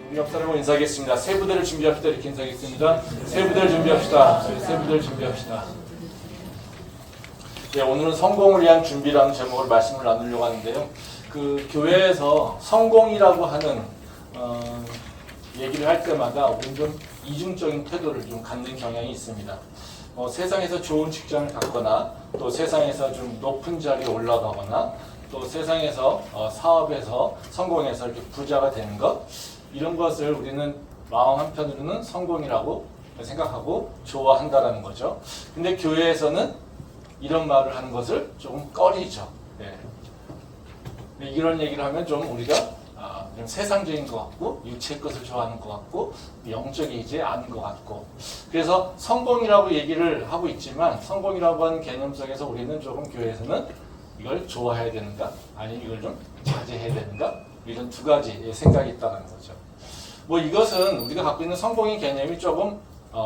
우리 옆 사람을 인사하겠습니다. 세 부대를 준비합시다. 이렇게 인사하겠습니다. 세 부대를 준비합시다. 세 부대를 준비합시다. 네, 오늘은 성공을 위한 준비라는 제목으로 말씀을 나누려고 하는데요. 그 교회에서 성공이라고 하는 얘기를 할 때마다 우리는 좀 이중적인 태도를 좀 갖는 경향이 있습니다. 세상에서 좋은 직장을 갖거나 또 세상에서 좀 높은 자리에 올라가거나 또 세상에서 사업에서 성공해서 이렇게 부자가 되는 것, 이런 것을 우리는 마음 한편으로는 성공이라고 생각하고 좋아한다라는 거죠. 근데 교회에서는 이런 말을 하는 것을 조금 꺼리죠. 네. 이런 얘기를 하면 좀 우리가 좀 세상적인 것 같고 육체의 것을 좋아하는 것 같고 영적이지 않은 것 같고, 그래서 성공이라고 얘기를 하고 있지만 성공이라고 하는 개념 속에서 우리는 조금 교회에서는 이걸 좋아해야 되는가 아니면 이걸 좀 자제해야 되는가, 이런 두 가지 생각이 있다는 거죠. 뭐 이것은 우리가 갖고 있는 성공의 개념이 조금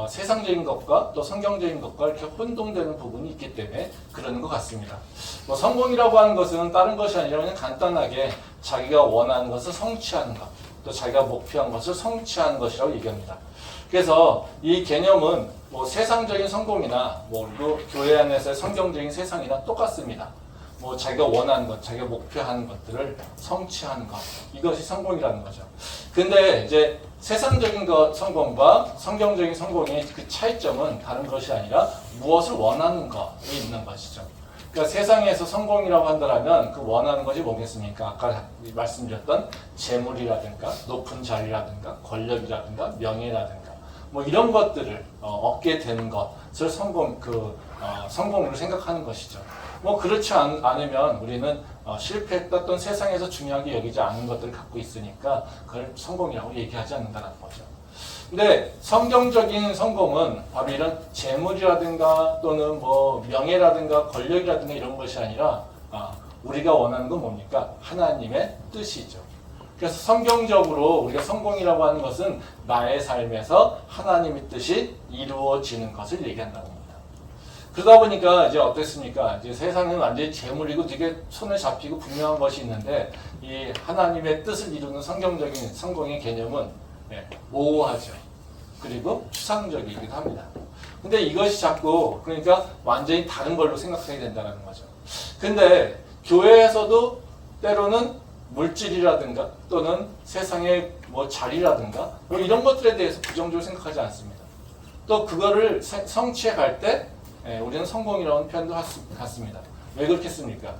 세상적인 것과 또 성경적인 것과 이렇게 혼동되는 부분이 있기 때문에 그러는 것 같습니다. 뭐 성공이라고 하는 것은 다른 것이 아니라 그냥 간단하게 자기가 원하는 것을 성취하는 것, 또 자기가 목표한 것을 성취하는 것이라고 얘기합니다. 그래서 이 개념은 뭐 세상적인 성공이나 뭐 그리고 교회 안에서의 성경적인 세상이나 똑같습니다. 뭐 자기가 원하는 것, 자기가 목표하는 것들을 성취하는 것, 이것이 성공이라는 거죠. 근데 이제 세상적인 성공과 성경적인 성공의 그 차이점은 다른 것이 아니라 무엇을 원하는 것에 있는 것이죠. 그러니까 세상에서 성공이라고 한다면 그 원하는 것이 뭐겠습니까? 아까 말씀드렸던 재물이라든가 높은 자리라든가 권력이라든가 명예라든가 뭐 이런 것들을 얻게 되는 것을 성공으로 생각하는 것이죠. 뭐 그렇지 않으면 우리는 실패했다 또는 세상에서 중요하게 여기지 않은 것들을 갖고 있으니까 그걸 성공이라고 얘기하지 않는다는 거죠. 근데 성경적인 성공은 바로 이런 재물이라든가 또는 뭐 명예라든가 권력이라든가 이런 것이 아니라 우리가 원하는 건 뭡니까? 하나님의 뜻이죠. 그래서 성경적으로 우리가 성공이라고 하는 것은 나의 삶에서 하나님의 뜻이 이루어지는 것을 얘기한다는 겁니다. 그러다 보니까 이제 어땠습니까? 이제 세상은 완전히 재물이고 되게 손에 잡히고 분명한 것이 있는데 이 하나님의 뜻을 이루는 성경적인 성공의 개념은 모호하죠. 그리고 추상적이기도 합니다. 근데 이것이 자꾸 그러니까 완전히 다른 걸로 생각하게 된다는 거죠. 근데 교회에서도 때로는 물질이라든가 또는 세상의 뭐 자리라든가 뭐 이런 것들에 대해서 부정적으로 생각하지 않습니다. 또 그거를 성취해 갈 때 우리는 성공이라는 표현도 갖습니다. 왜 그렇겠습니까?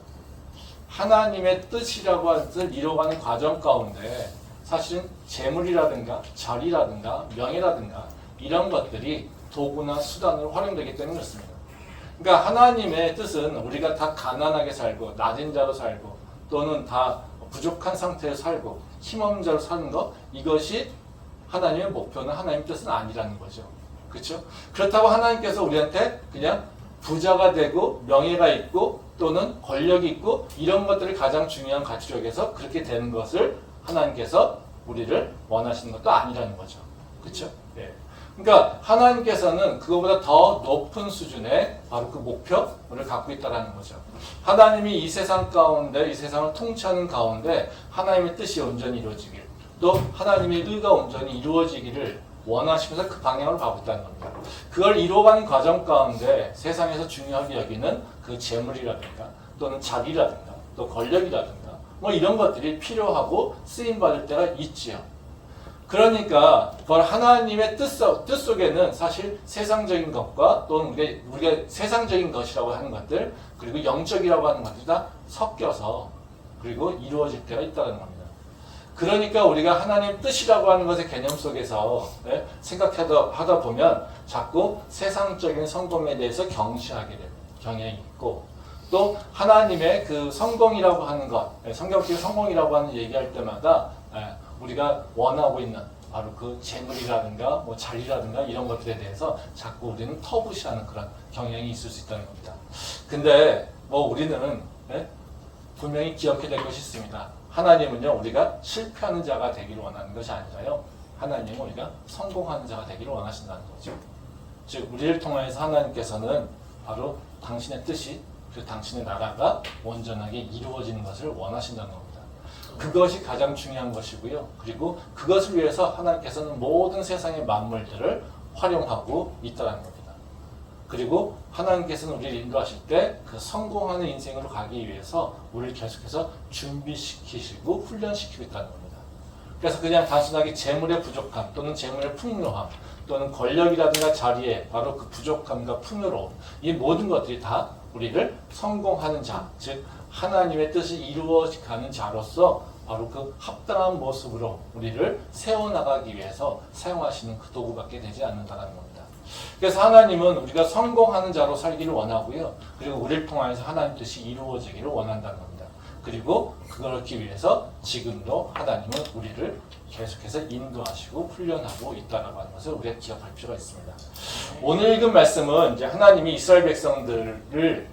하나님의 뜻이라고 하는 뜻을 이뤄가는 과정 가운데 사실은 재물이라든가 자리라든가 명예라든가 이런 것들이 도구나 수단으로 활용되기 때문에 그렇습니다. 그러니까 하나님의 뜻은 우리가 다 가난하게 살고 낮은 자로 살고 또는 다 부족한 상태로 살고 힘없는 자로 사는 것, 이것이 하나님의 목표는 하나님의 뜻은 아니라는 거죠. 그렇죠? 그렇다고 하나님께서 우리한테 그냥 부자가 되고 명예가 있고 또는 권력이 있고 이런 것들이 가장 중요한 가치력에서 그렇게 되는 것을 하나님께서 우리를 원하시는 것도 아니라는 거죠. 그렇죠? 네. 그러니까 하나님께서는 그거보다 더 높은 수준의 바로 그 목표를 갖고 있다는 거죠. 하나님이 이 세상 가운데, 이 세상을 통치하는 가운데 하나님의 뜻이 온전히 이루어지길, 또 하나님의 의가 온전히 이루어지기를 원하시면서 그 방향으로 가고 있다는 겁니다. 그걸 이루어가는 과정 가운데 세상에서 중요하게 여기는 그 재물이라든가 또는 자리라든가 또 권력이라든가 뭐 이런 것들이 필요하고 쓰임받을 때가 있지요. 그러니까 하나님의 뜻 속에는 사실 세상적인 것과 또는 우리가 세상적인 것이라고 하는 것들 그리고 영적이라고 하는 것들이 다 섞여서 그리고 이루어질 때가 있다는 겁니다. 그러니까 우리가 하나님 뜻이라고 하는 것의 개념 속에서 생각하다 보면 자꾸 세상적인 성공에 대해서 경시하게 되는 경향이 있고, 또 하나님의 그 성공이라고 하는 것, 성경적인 성공이라고 하는 얘기할 때마다 우리가 원하고 있는 바로 그 재물이라든가 뭐 자리라든가 이런 것들에 대해서 자꾸 우리는 터부시하는 그런 경향이 있을 수 있다는 겁니다. 근데 뭐 우리는 분명히 기억해야 될 것이 있습니다. 하나님은요, 우리가 실패하는 자가 되기를 원하는 것이 아니라요, 하나님은 우리가 성공하는 자가 되기를 원하신다는 거죠. 즉 우리를 통하여서 하나님께서는 바로 당신의 뜻이, 그 당신의 나라가 온전하게 이루어지는 것을 원하신다는 겁니다. 그것이 가장 중요한 것이고요. 그리고 그것을 위해서 하나님께서는 모든 세상의 만물들을 활용하고 있다는 겁니다. 그리고 하나님께서는 우리를 인도하실 때 그 성공하는 인생으로 가기 위해서 우리를 계속해서 준비시키시고 훈련시키고 있다는 겁니다. 그래서 그냥 단순하게 재물의 부족함 또는 재물의 풍요함 또는 권력이라든가 자리에 바로 그 부족함과 풍요로움 이 모든 것들이 다 우리를 성공하는 자, 즉 하나님의 뜻이 이루어가는 자로서 바로 그 합당한 모습으로 우리를 세워나가기 위해서 사용하시는 그 도구밖에 되지 않는다는 겁니다. 그래서 하나님은 우리가 성공하는 자로 살기를 원하고요. 그리고 우리를 통하여서 하나님 뜻이 이루어지기를 원한다는 겁니다. 그리고 그렇기 위해서 지금도 하나님은 우리를 계속해서 인도하시고 훈련하고 있다는 것을 우리가 기억할 필요가 있습니다. 오늘 읽은 말씀은 이제 하나님이 이스라엘 백성들을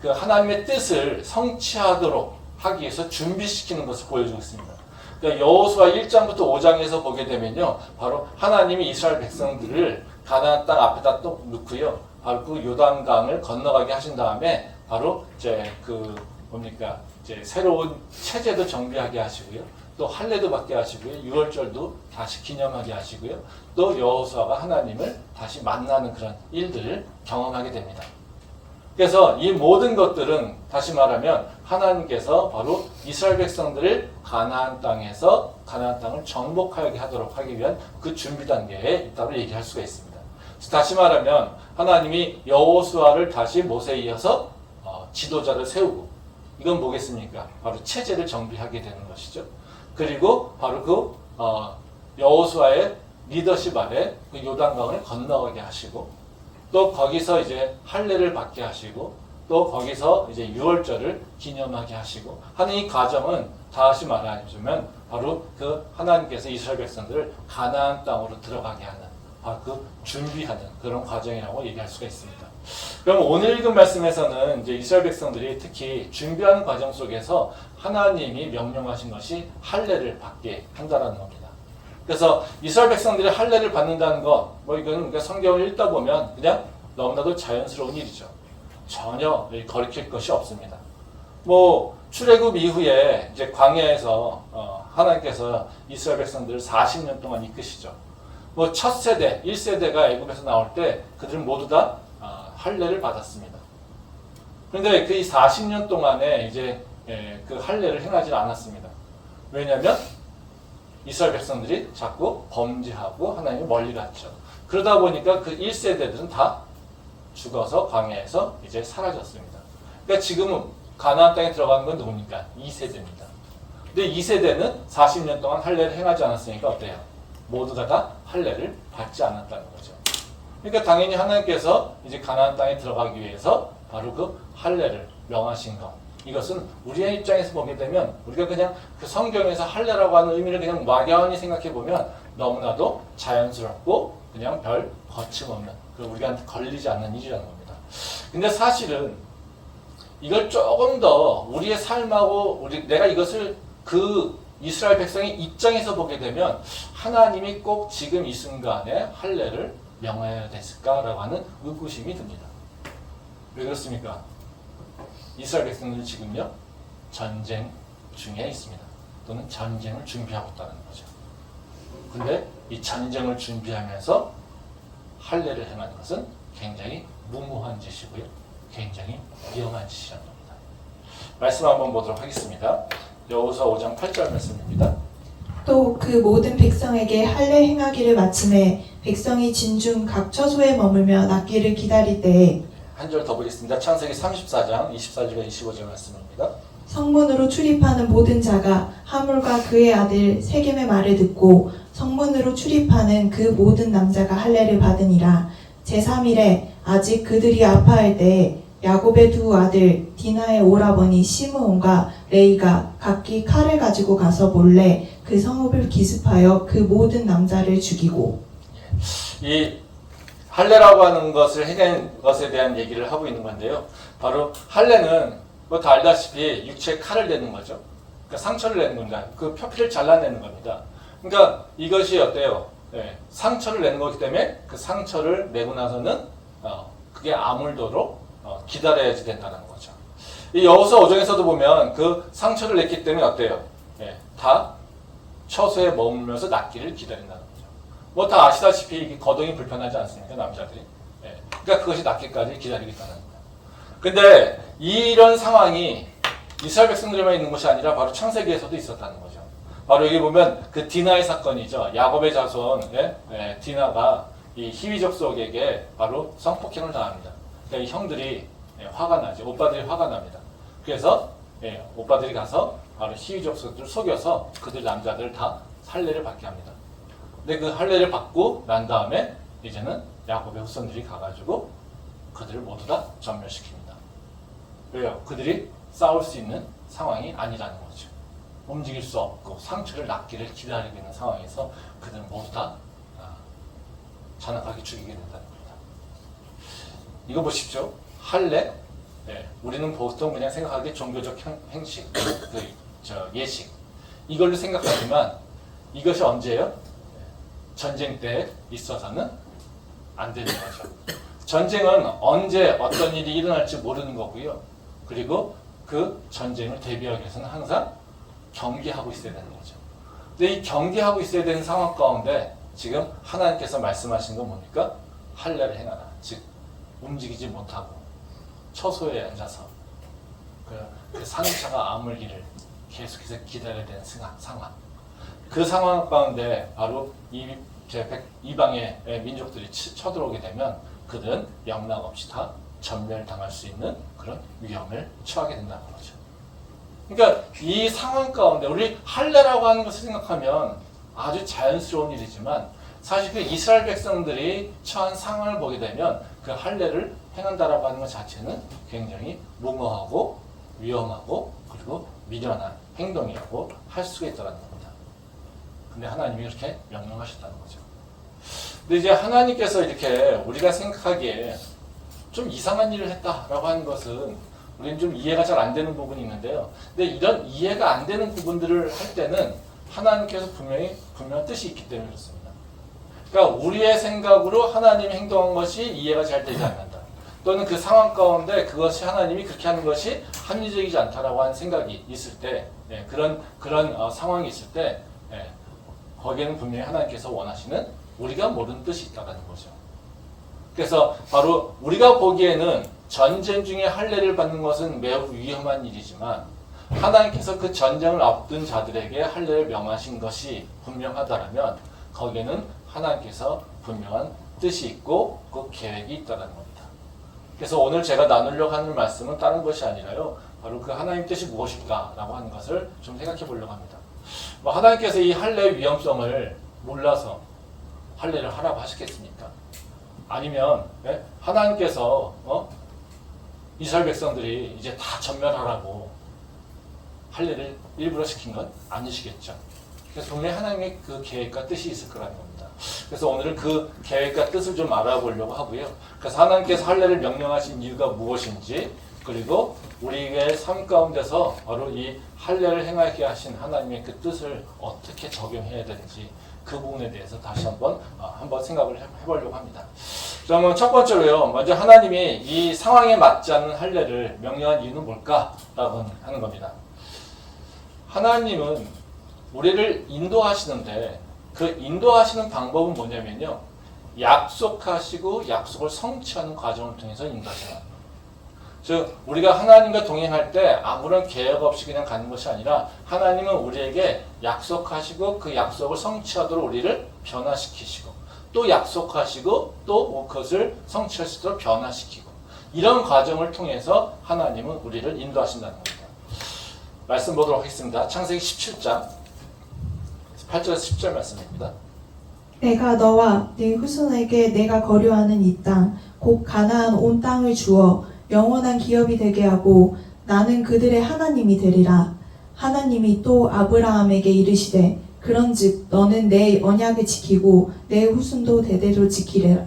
그 하나님의 뜻을 성취하도록 하기 위해서 준비시키는 것을 보여주고 있습니다. 그러니까 여호수아 1장부터 5장에서 보게 되면요, 바로 하나님이 이스라엘 백성들을 가나안 땅 앞에다 또 놓고요, 바로 그 요단강을 건너가게 하신 다음에 바로 이제 이제 새로운 체제도 정비하게 하시고요, 또 할례도 받게 하시고요, 유월절도 다시 기념하게 하시고요, 또 여호수아가 하나님을 다시 만나는 그런 일들을 경험하게 됩니다. 그래서 이 모든 것들은 다시 말하면 하나님께서 바로 이스라엘 백성들을 가나안 땅에서 가나안 땅을 정복하게 하도록 하기 위한 그 준비 단계에 있다고 얘기할 수가 있습니다. 그래서 다시 말하면 하나님이 여호수아를 다시 모세에 이어서 지도자를 세우고, 이건 뭐겠습니까? 바로 체제를 정비하게 되는 것이죠. 그리고 바로 그 여호수아의 리더십 아래 그 요단강을 건너가게 하시고, 또 거기서 이제 할례를 받게 하시고, 또 거기서 이제 유월절을 기념하게 하시고 하는 이 과정은 다시 말하자면 바로 그 하나님께서 이스라엘 백성들을 가나안 땅으로 들어가게 하는 바로 그 준비하는 그런 과정이라고 얘기할 수가 있습니다. 그럼 오늘 읽은 말씀에서는 이제 이스라엘 백성들이 특히 준비하는 과정 속에서 하나님이 명령하신 것이 할례를 받게 한다라는 겁니다. 그래서 이스라엘 백성들이 할례를 받는다는 것, 이거는 우리가 성경을 읽다 보면 그냥 너무나도 자연스러운 일이죠. 전혀 거리킬 것이 없습니다. 출애굽 이후에 이제 광야에서 하나님께서 이스라엘 백성들을 40년 동안 이끄시죠. 첫 세대, 1세대가 애굽에서 나올 때 그들은 모두 다 할례를 받았습니다. 그런데 그 40년 동안에 이제 그 할례를 행하지 않았습니다. 왜냐하면 이스라엘 백성들이 자꾸 범죄하고 하나님이 멀리 갔죠. 그러다 보니까 그 1세대들은 다 죽어서 광야에서 이제 사라졌습니다. 그러니까 지금은 가나안 땅에 들어간 건 누굽니까? 2세대입니다. 근데 2세대는 40년 동안 할례를 행하지 않았으니까 어때요? 모두가 다 할례를 받지 않았다는 거죠. 그러니까 당연히 하나님께서 이제 가나안 땅에 들어가기 위해서 바로 그 할례를 명하신 것. 이것은 우리의 입장에서 보게 되면 우리가 그냥 그 성경에서 할례라고 하는 의미를 그냥 막연히 생각해 보면 너무나도 자연스럽고 그냥 별 거침없는, 그리고 우리한테 걸리지 않는 일이라는 겁니다. 근데 사실은 이걸 조금 더 우리의 삶하고 내가 이것을 그 이스라엘 백성의 입장에서 보게 되면 하나님이 꼭 지금 이 순간에 할례를 명해야 됐을까라고 하는 의구심이 듭니다. 왜 그렇습니까? 이스라엘 백성들은 지금요 전쟁 중에 있습니다. 또는 전쟁을 준비하고 있다는 거죠. 근데 이 전쟁을 준비하면서 할례를 행하는 것은 굉장히 무모한 짓이고요, 굉장히 위험한 짓이라는 겁니다. 말씀 한번 보도록 하겠습니다. 여호수아 5장 8절 말씀입니다. 또 그 모든 백성에게 할례 행하기를 마침에 백성이 진중 각 처소에 머물며 낫기를 기다릴 때에, 한 절 더 보겠습니다. 창세기 34장 24절과 25절 말씀입니다. 성문으로 출입하는 모든 자가 하물과 그의 아들 세겜의 말을 듣고 성문으로 출입하는 그 모든 남자가 할례를 받으니라. 제3일에 아직 그들이 아파할 때에 야곱의 두 아들 디나의 오라버니 시므온과 레이가 각기 칼을 가지고 가서 몰래 그 성읍을 기습하여 그 모든 남자를 죽이고. 이 할례라고 하는 것을 해낸 것에 대한 얘기를 하고 있는 건데요. 바로 할례는 다 알다시피 육체에 칼을 내는 거죠. 그러니까 상처를 내는 겁니다. 그 표피를 잘라내는 겁니다. 그러니까 이것이 어때요? 상처를 내는 거기 때문에 그 상처를 내고 나서는 그게 아물도록 기다려야지 된다는 거죠. 이 여호수아 5장에서도 보면 그 상처를 냈기 때문에 어때요? 예, 다 처소에 머물면서 낫기를 기다린다는 거죠. 뭐 다 아시다시피 이게 거동이 불편하지 않습니까, 남자들이? 예, 그러니까 그것이 낫기까지 기다리겠다는 거예요. 근데 이런 상황이 이스라엘 백성들에만 있는 것이 아니라 바로 창세기에서도 있었다는 거죠. 바로 여기 보면 그 디나의 사건이죠. 야곱의 자손 디나가 이 히위 족속에게 바로 성폭행을 당합니다. 그러니까 이 형들이 화가 나죠. 오빠들이 화가 납니다. 그래서 오빠들이 가서 바로 히위 족속들을 속여서 그들 남자들을 다 할례를 받게 합니다. 근데 그 할례를 받고 난 다음에 이제는 야곱의 후손들이 가가지고 그들을 모두 다 전멸시킵니다. 왜요? 그들이 싸울 수 있는 상황이 아니라는 거죠. 움직일 수 없고 상처를 낫기를 기다리고 있는 상황에서 그들은 모두 다 잔악하게 죽이게 된다는 겁니다. 이거 보십시오. 할례, 우리는 보통 그냥 생각하기에 종교적 행식, 예식 이걸로 생각하지만 이것이 언제예요? 전쟁 때 있어서는 안 되는 거죠. 전쟁은 언제 어떤 일이 일어날지 모르는 거고요. 그리고 그 전쟁을 대비하기 위해서는 항상 경계하고 있어야 되는 거죠. 근데 이 경계하고 있어야 되는 상황 가운데 지금 하나님께서 말씀하신 건 뭡니까? 할례를 행하라. 즉 움직이지 못하고 처소에 앉아서 그 상처가 아물기를 계속해서 기다려야 되는 상황. 그 상황 가운데 바로 이방의 민족들이 쳐들어오게 되면 그들은 영락 없이 다 전멸당할 수 있는 그런 위험을 처하게 된다는 거죠. 그러니까 이 상황 가운데 우리 할례라고 하는 것을 생각하면 아주 자연스러운 일이지만 사실 그 이스라엘 백성들이 처한 상황을 보게 되면 그 할례를 행한다라고 하는 것 자체는 굉장히 무모하고 위험하고 그리고 미련한 행동이라고 할 수가 있다는 겁니다. 근데 하나님이 그렇게 명령하셨다는 거죠. 근데 이제 하나님께서 이렇게 우리가 생각하기에 좀 이상한 일을 했다라고 하는 것은 우리는 좀 이해가 잘 안 되는 부분이 있는데요. 근데 이런 이해가 안 되는 부분들을 할 때는 하나님께서 분명한 뜻이 있기 때문에 그렇습니다. 그러니까 우리의 생각으로 하나님이 행동한 것이 이해가 잘 되지 않는다. 또는 그 상황 가운데 그것이 하나님이 그렇게 하는 것이 합리적이지 않다라고 하는 생각이 있을 때, 그런 상황이 있을 때, 거기에는 분명히 하나님께서 원하시는 우리가 모르는 뜻이 있다는 거죠. 그래서 바로 우리가 보기에는 전쟁 중에 할례를 받는 것은 매우 위험한 일이지만 하나님께서 그 전쟁을 앞둔 자들에게 할례를 명하신 것이 분명하다면 거기에는 하나님께서 분명한 뜻이 있고 그 계획이 있다는 겁니다. 그래서 오늘 제가 나누려고 하는 말씀은 다른 것이 아니라요. 바로 그 하나님 뜻이 무엇일까라고 하는 것을 좀 생각해 보려고 합니다. 하나님께서 이 할례의 위험성을 몰라서 할례를 하라고 하셨겠습니까? 아니면 하나님께서 이스라엘 백성들이 이제 다 전멸하라고 할례를 일부러 시킨 건 아니시겠죠. 그래서 분명히 하나님의 그 계획과 뜻이 있을 거라는 겁니다. 그래서 오늘은 그 계획과 뜻을 좀 알아보려고 하고요. 그래서 하나님께서 할례를 명령하신 이유가 무엇인지 그리고 우리의 삶 가운데서 바로 이 할례를 행하게 하신 하나님의 그 뜻을 어떻게 적용해야 되는지 그 부분에 대해서 다시 한번 생각을 해보려고 합니다. 그러면 첫 번째로요. 먼저 하나님이 이 상황에 맞지 않는 할례를 명령한 이유는 뭘까라고 하는 겁니다. 하나님은 우리를 인도하시는데 그 인도하시는 방법은 뭐냐면요. 약속하시고 약속을 성취하는 과정을 통해서 인도하셔요. 즉 우리가 하나님과 동행할 때 아무런 계획 없이 그냥 가는 것이 아니라 하나님은 우리에게 약속하시고 그 약속을 성취하도록 우리를 변화시키시고 또 약속하시고 또 그것을 성취할 수 있도록 변화시키고 이런 과정을 통해서 하나님은 우리를 인도하신다는 겁니다. 말씀 보도록 하겠습니다. 창세기 17장 8절에서 10절 말씀입니다. 내가 너와 네 후손에게 내가 거류하는 이 땅 곧 가나안 온 땅을 주어 영원한 기업이 되게 하고 나는 그들의 하나님이 되리라. 하나님이 또 아브라함에게 이르시되 그런즉 너는 내 언약을 지키고 내 후손도 대대로 지키리라.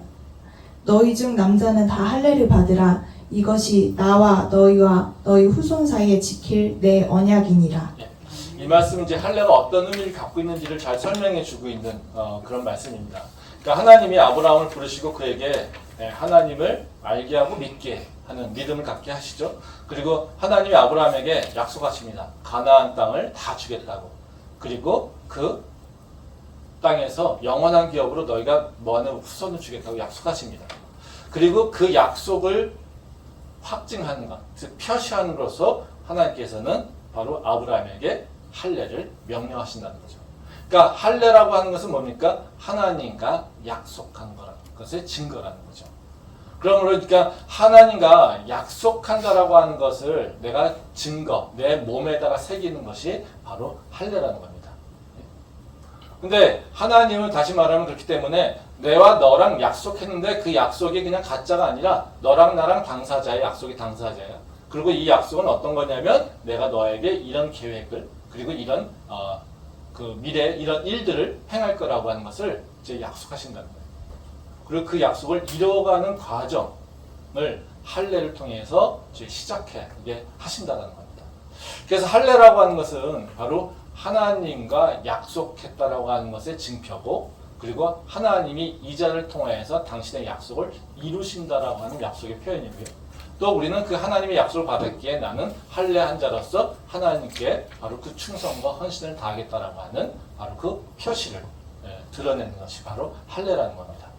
너희 중 남자는 다 할례를 받으라. 이것이 나와 너희와 너희 후손 사이에 지킬 내 언약이니라. 이 말씀은 이제 할례가 어떤 의미를 갖고 있는지를 잘 설명해 주고 있는 그런 말씀입니다. 그러니까 하나님이 아브라함을 부르시고 그에게 하나님을 알게 하고 믿게 하는 믿음을 갖게 하시죠. 그리고 하나님이 아브라함에게 약속하십니다. 가나안 땅을 다 주겠다고. 그리고 그 땅에서 영원한 기업으로 너희가 뭐하는 후손을 주겠다고 약속하십니다. 그리고 그 약속을 확증하는 것, 즉 표시함으로써 하나님께서는 바로 아브라함에게 할례를 명령하신다는 거죠. 그러니까 할례라고 하는 것은 뭡니까? 하나님과 약속한 거라는 것의 증거라는 거죠. 그러므로 그러니까 하나님과 약속한다라고 하는 것을 내가 증거, 내 몸에다가 새기는 것이 바로 할례라는 겁니다. 근데 하나님은 다시 말하면 그렇기 때문에 내와 너랑 약속했는데 그 약속이 그냥 가짜가 아니라 너랑 나랑 당사자의 약속이 당사자야. 그리고 이 약속은 어떤 거냐면 내가 너에게 이런 계획을 그리고 이런 그 미래에 이런 일들을 행할 거라고 하는 것을 이제 약속하신다는 거예요. 그리고 그 약속을 이뤄가는 과정을 할례를 통해서 시작해 이게 하신다는 겁니다. 그래서 할례라고 하는 것은 바로 하나님과 약속했다라고 하는 것의 증표고, 그리고 하나님이 이 자를 통해서 당신의 약속을 이루신다라고 하는 약속의 표현이고요. 또 우리는 그 하나님의 약속을 받았기에 나는 할례한 자로서 하나님께 바로 그 충성과 헌신을 다하겠다라고 하는 바로 그 표시를 드러내는 것이 바로 할례라는 겁니다.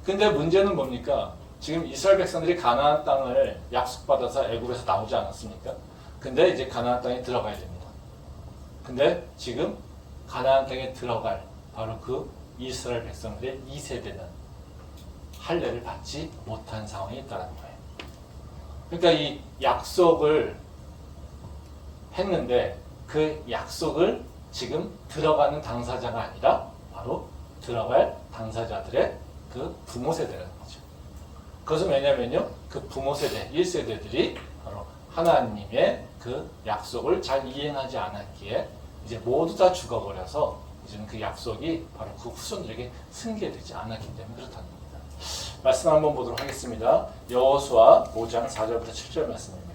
근데 문제는 뭡니까? 지금 이스라엘 백성들이 가나안 땅을 약속받아서 애굽에서 나오지 않았습니까? 근데 이제 가나안 땅에 들어가야 됩니다. 근데 지금 가나안 땅에 들어갈 바로 그 이스라엘 백성들의 2세대는 할례를 받지 못한 상황이 있다는 거예요. 그러니까 이 약속을 했는데 그 약속을 지금 들어가는 당사자가 아니라 바로 들어갈 당사자들의 그 부모 세대라는 거죠. 그것은 왜냐면요, 그 부모 세대, 1세대들이 바로 하나님의 그 약속을 잘 이행하지 않았기에 이제 모두 다 죽어버려서 이제는 그 약속이 바로 그 후손들에게 승계되지 않았기 때문에 그렇다는 겁니다. 말씀 한번 보도록 하겠습니다. 여호수아 5장 4절부터 7절 말씀입니다.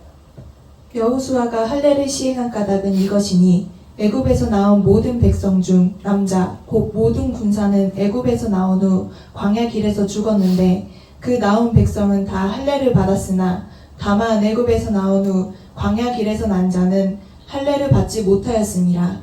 여호수아가 할례를 시행한 까닭은 이것이니 애굽에서 나온 모든 백성 중 남자 곧 모든 군사는 애굽에서 나온 후 광야 길에서 죽었는데 그 나온 백성은 다 할례를 받았으나 다만 애굽에서 나온 후 광야 길에서 난 자는 할례를 받지 못하였습니다.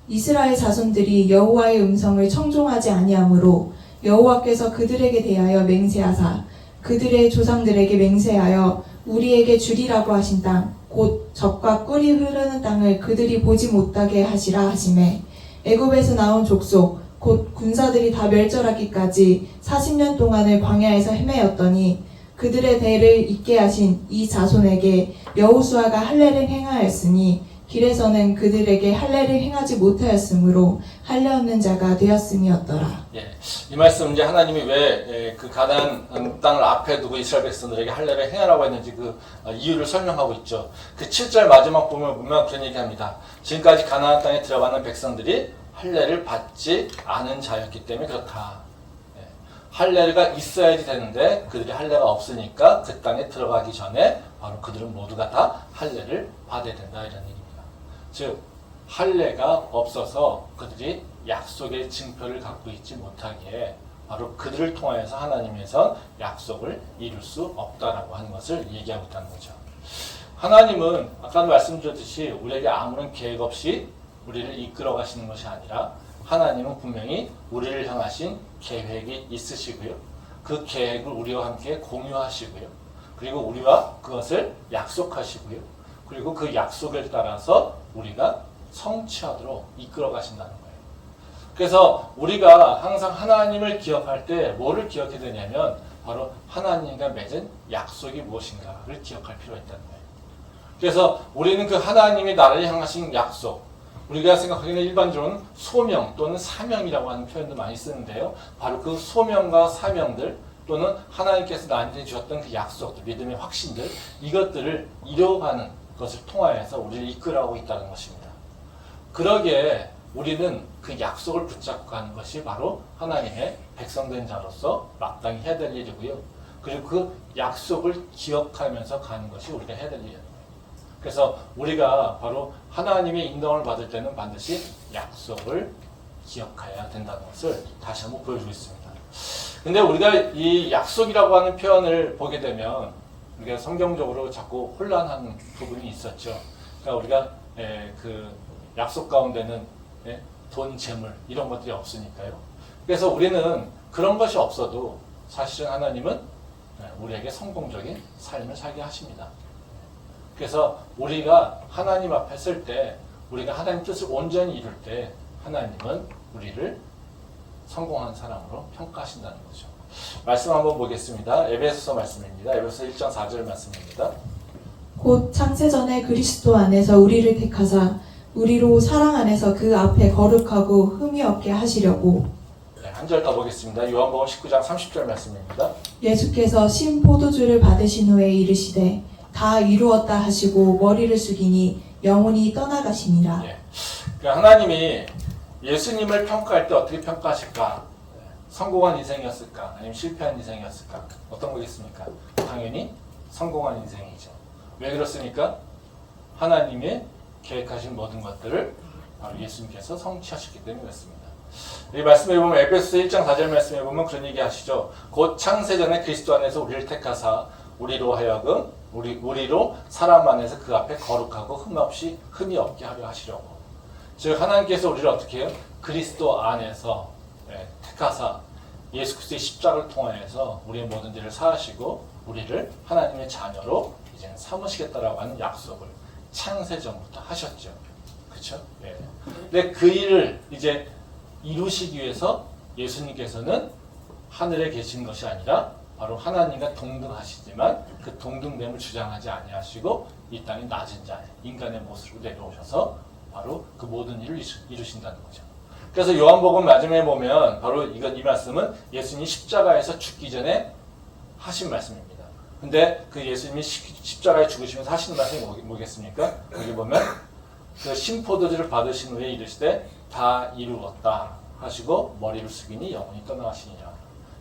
이스라엘 자손들이 여호와의 음성을 청종하지 아니하므로 여호와께서 그들에게 대하여 맹세하사 그들의 조상들에게 맹세하여 우리에게 주리라고 하신 땅 곧 젖과 꿀이 흐르는 땅을 그들이 보지 못하게 하시라 하시매 애굽에서 나온 족속 곧 군사들이 다 멸절하기까지 40년 동안을 광야에서 헤매었더니 그들의 대를 잇게 하신 이 자손에게 여호수아가 할례를 행하였으니 길에서는 그들에게 할례를 행하지 못하였으므로 할례 없는 자가 되었음이었더라. 예, 이 말씀 이제 하나님이 왜 그 가나안 땅을 앞에 두고 이스라엘 백성들에게 할례를 행하라고 했는지 그 이유를 설명하고 있죠. 그 7절 마지막 보면 그런 얘기합니다. 지금까지 가나안 땅에 들어가는 백성들이 할례를 받지 않은 자였기 때문에 그렇다. 예, 할례가 있어야지 되는데 그들이 할례가 없으니까 그 땅에 들어가기 전에 바로 그들은 모두가 다 할례를 받아야 된다 이런 얘기입니다. 즉 할례가 없어서 그들이 약속의 증표를 갖고 있지 못하기에 바로 그들을 통해서 하나님에서 약속을 이룰 수 없다라고 하는 것을 얘기하고 있다는 거죠. 하나님은 아까도 말씀드렸듯이 우리에게 아무런 계획 없이 우리를 이끌어 가시는 것이 아니라 하나님은 분명히 우리를 향하신 계획이 있으시고요. 그 계획을 우리와 함께 공유하시고요. 그리고 우리와 그것을 약속하시고요. 그리고 그 약속에 따라서 우리가 성취하도록 이끌어 가신다는 거예요. 그래서 우리가 항상 하나님을 기억할 때 뭐를 기억해야 되냐면 바로 하나님과 맺은 약속이 무엇인가를 기억할 필요가 있다는 거예요. 그래서 우리는 그 하나님이 나를 향하신 약속, 우리가 생각하기는 일반적으로는 소명 또는 사명이라고 하는 표현도 많이 쓰는데요. 바로 그 소명과 사명들 또는 하나님께서 나한테 주셨던 그 약속들, 믿음의 확신들, 이것들을 이뤄가는 것을 통하여서 우리를 이끌어가고 있다는 것입니다. 그러기에 우리는 그 약속을 붙잡고 가는 것이 바로 하나님의 백성된 자로서 마땅히 해야 될 일이고요. 그리고 그 약속을 기억하면서 가는 것이 우리가 해야 될 일이에요. 그래서 우리가 바로 하나님의 인도함을 받을 때는 반드시 약속을 기억해야 된다는 것을 다시 한번 보여주고 있습니다. 근데 우리가 이 약속이라고 하는 표현을 보게 되면 우리가 성경적으로 자꾸 혼란한 부분이 있었죠. 그러니까 우리가 그 약속 가운데는 돈, 재물 이런 것들이 없으니까요. 그래서 우리는 그런 것이 없어도 사실은 하나님은 우리에게 성공적인 삶을 살게 하십니다. 그래서 우리가 하나님 앞에 설 때, 우리가 하나님 뜻을 온전히 이룰 때 하나님은 우리를 성공한 사람으로 평가하신다는 거죠. 말씀 한번 보겠습니다. 에베소서 말씀입니다. 에베소서 1장 4절 말씀입니다. 곧 창세전에 그리스도 안에서 우리를 택하사 우리로 사랑 안에서 그 앞에 거룩하고 흠이 없게 하시려고. 한 절 더 보겠습니다. 요한복음 19장 30절 말씀입니다. 예수께서 신 포도주를 받으신 후에 이르시되 다 이루었다 하시고 머리를 숙이니 영혼이 떠나가시니라. 그러니까 하나님이 예수님을 평가할 때 어떻게 평가하실까? 성공한 인생이었을까? 아니면 실패한 인생이었을까? 어떤 거겠습니까? 당연히 성공한 인생이죠. 왜 그렇습니까? 하나님의 계획하신 모든 것들을 바로 예수님께서 성취하셨기 때문에 그렇습니다. 이 말씀에 보면 에베소서 1장 4절 말씀에 보면 그런 얘기 하시죠. 곧 창세전에 그리스도 안에서 우리를 택하사 우리로 하여금 우리로 사람 안에서 그 앞에 거룩하고 흠이 없게 하려 하시려고. 즉 하나님께서 우리를 어떻게 해요? 그리스도 안에서 택하사 예수 그리스도의 십자가를 통하여서 우리의 모든 죄를 사하시고 우리를 하나님의 자녀로 이제 삼으시겠다라고 하는 약속을 창세전부터 하셨죠. 그렇죠? 근데 그 일을 이제 이루시기 위해서 예수님께서는 하늘에 계신 것이 아니라 바로 하나님과 동등하시지만 그 동등됨을 주장하지 아니하시고 이 땅의 낮은 자, 인간의 모습으로 내려오셔서 바로 그 모든 일을 이루신다는 거죠. 그래서 요한복음 마지막에 보면 바로 이 말씀은 예수님이 십자가에서 죽기 전에 하신 말씀입니다. 근데 그 예수님이 십자가에 죽으시면서 하시는 말씀이 뭐겠습니까? 여기 보면 그 신포도주를 받으신 후에 이르시되 다 이루었다 하시고 머리를 숙이니 영혼이 떠나가시니라.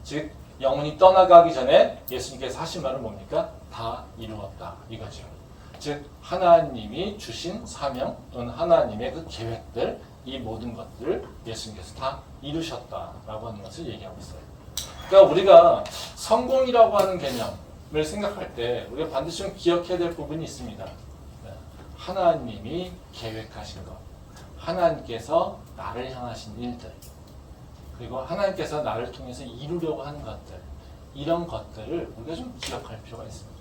즉 영혼이 떠나가기 전에 예수님께서 하신 말은 뭡니까? 다 이루었다 이거죠. 즉 하나님이 주신 사명 또는 하나님의 그 계획들 이 모든 것들을 예수님께서 다 이루셨다라고 하는 것을 얘기하고 있어요. 그러니까 우리가 성공이라고 하는 개념을 생각할 때 우리가 반드시 좀 기억해야 될 부분이 있습니다. 하나님이 계획하신 것, 하나님께서 나를 향하신 일들, 그리고 하나님께서 나를 통해서 이루려고 하는 것들, 이런 것들을 우리가 좀 기억할 필요가 있습니다.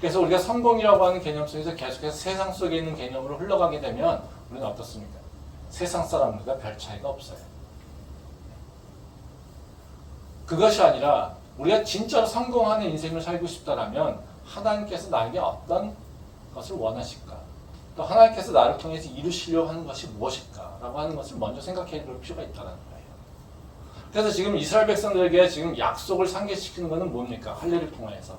그래서 우리가 성공이라고 하는 개념 속에서 계속해서 세상 속에 있는 개념으로 흘러가게 되면 우리는 어떻습니까? 세상 사람들과 별 차이가 없어요. 그것이 아니라 우리가 진짜로 성공하는 인생을 살고 싶다라면 하나님께서 나에게 어떤 것을 원하실까? 또 하나님께서 나를 통해서 이루시려고 하는 것이 무엇일까? 라고 하는 것을 먼저 생각해 볼 필요가 있다는 거예요. 그래서 지금 이스라엘 백성들에게 지금 약속을 상기시키는 것은 뭡니까? 할례를 통해서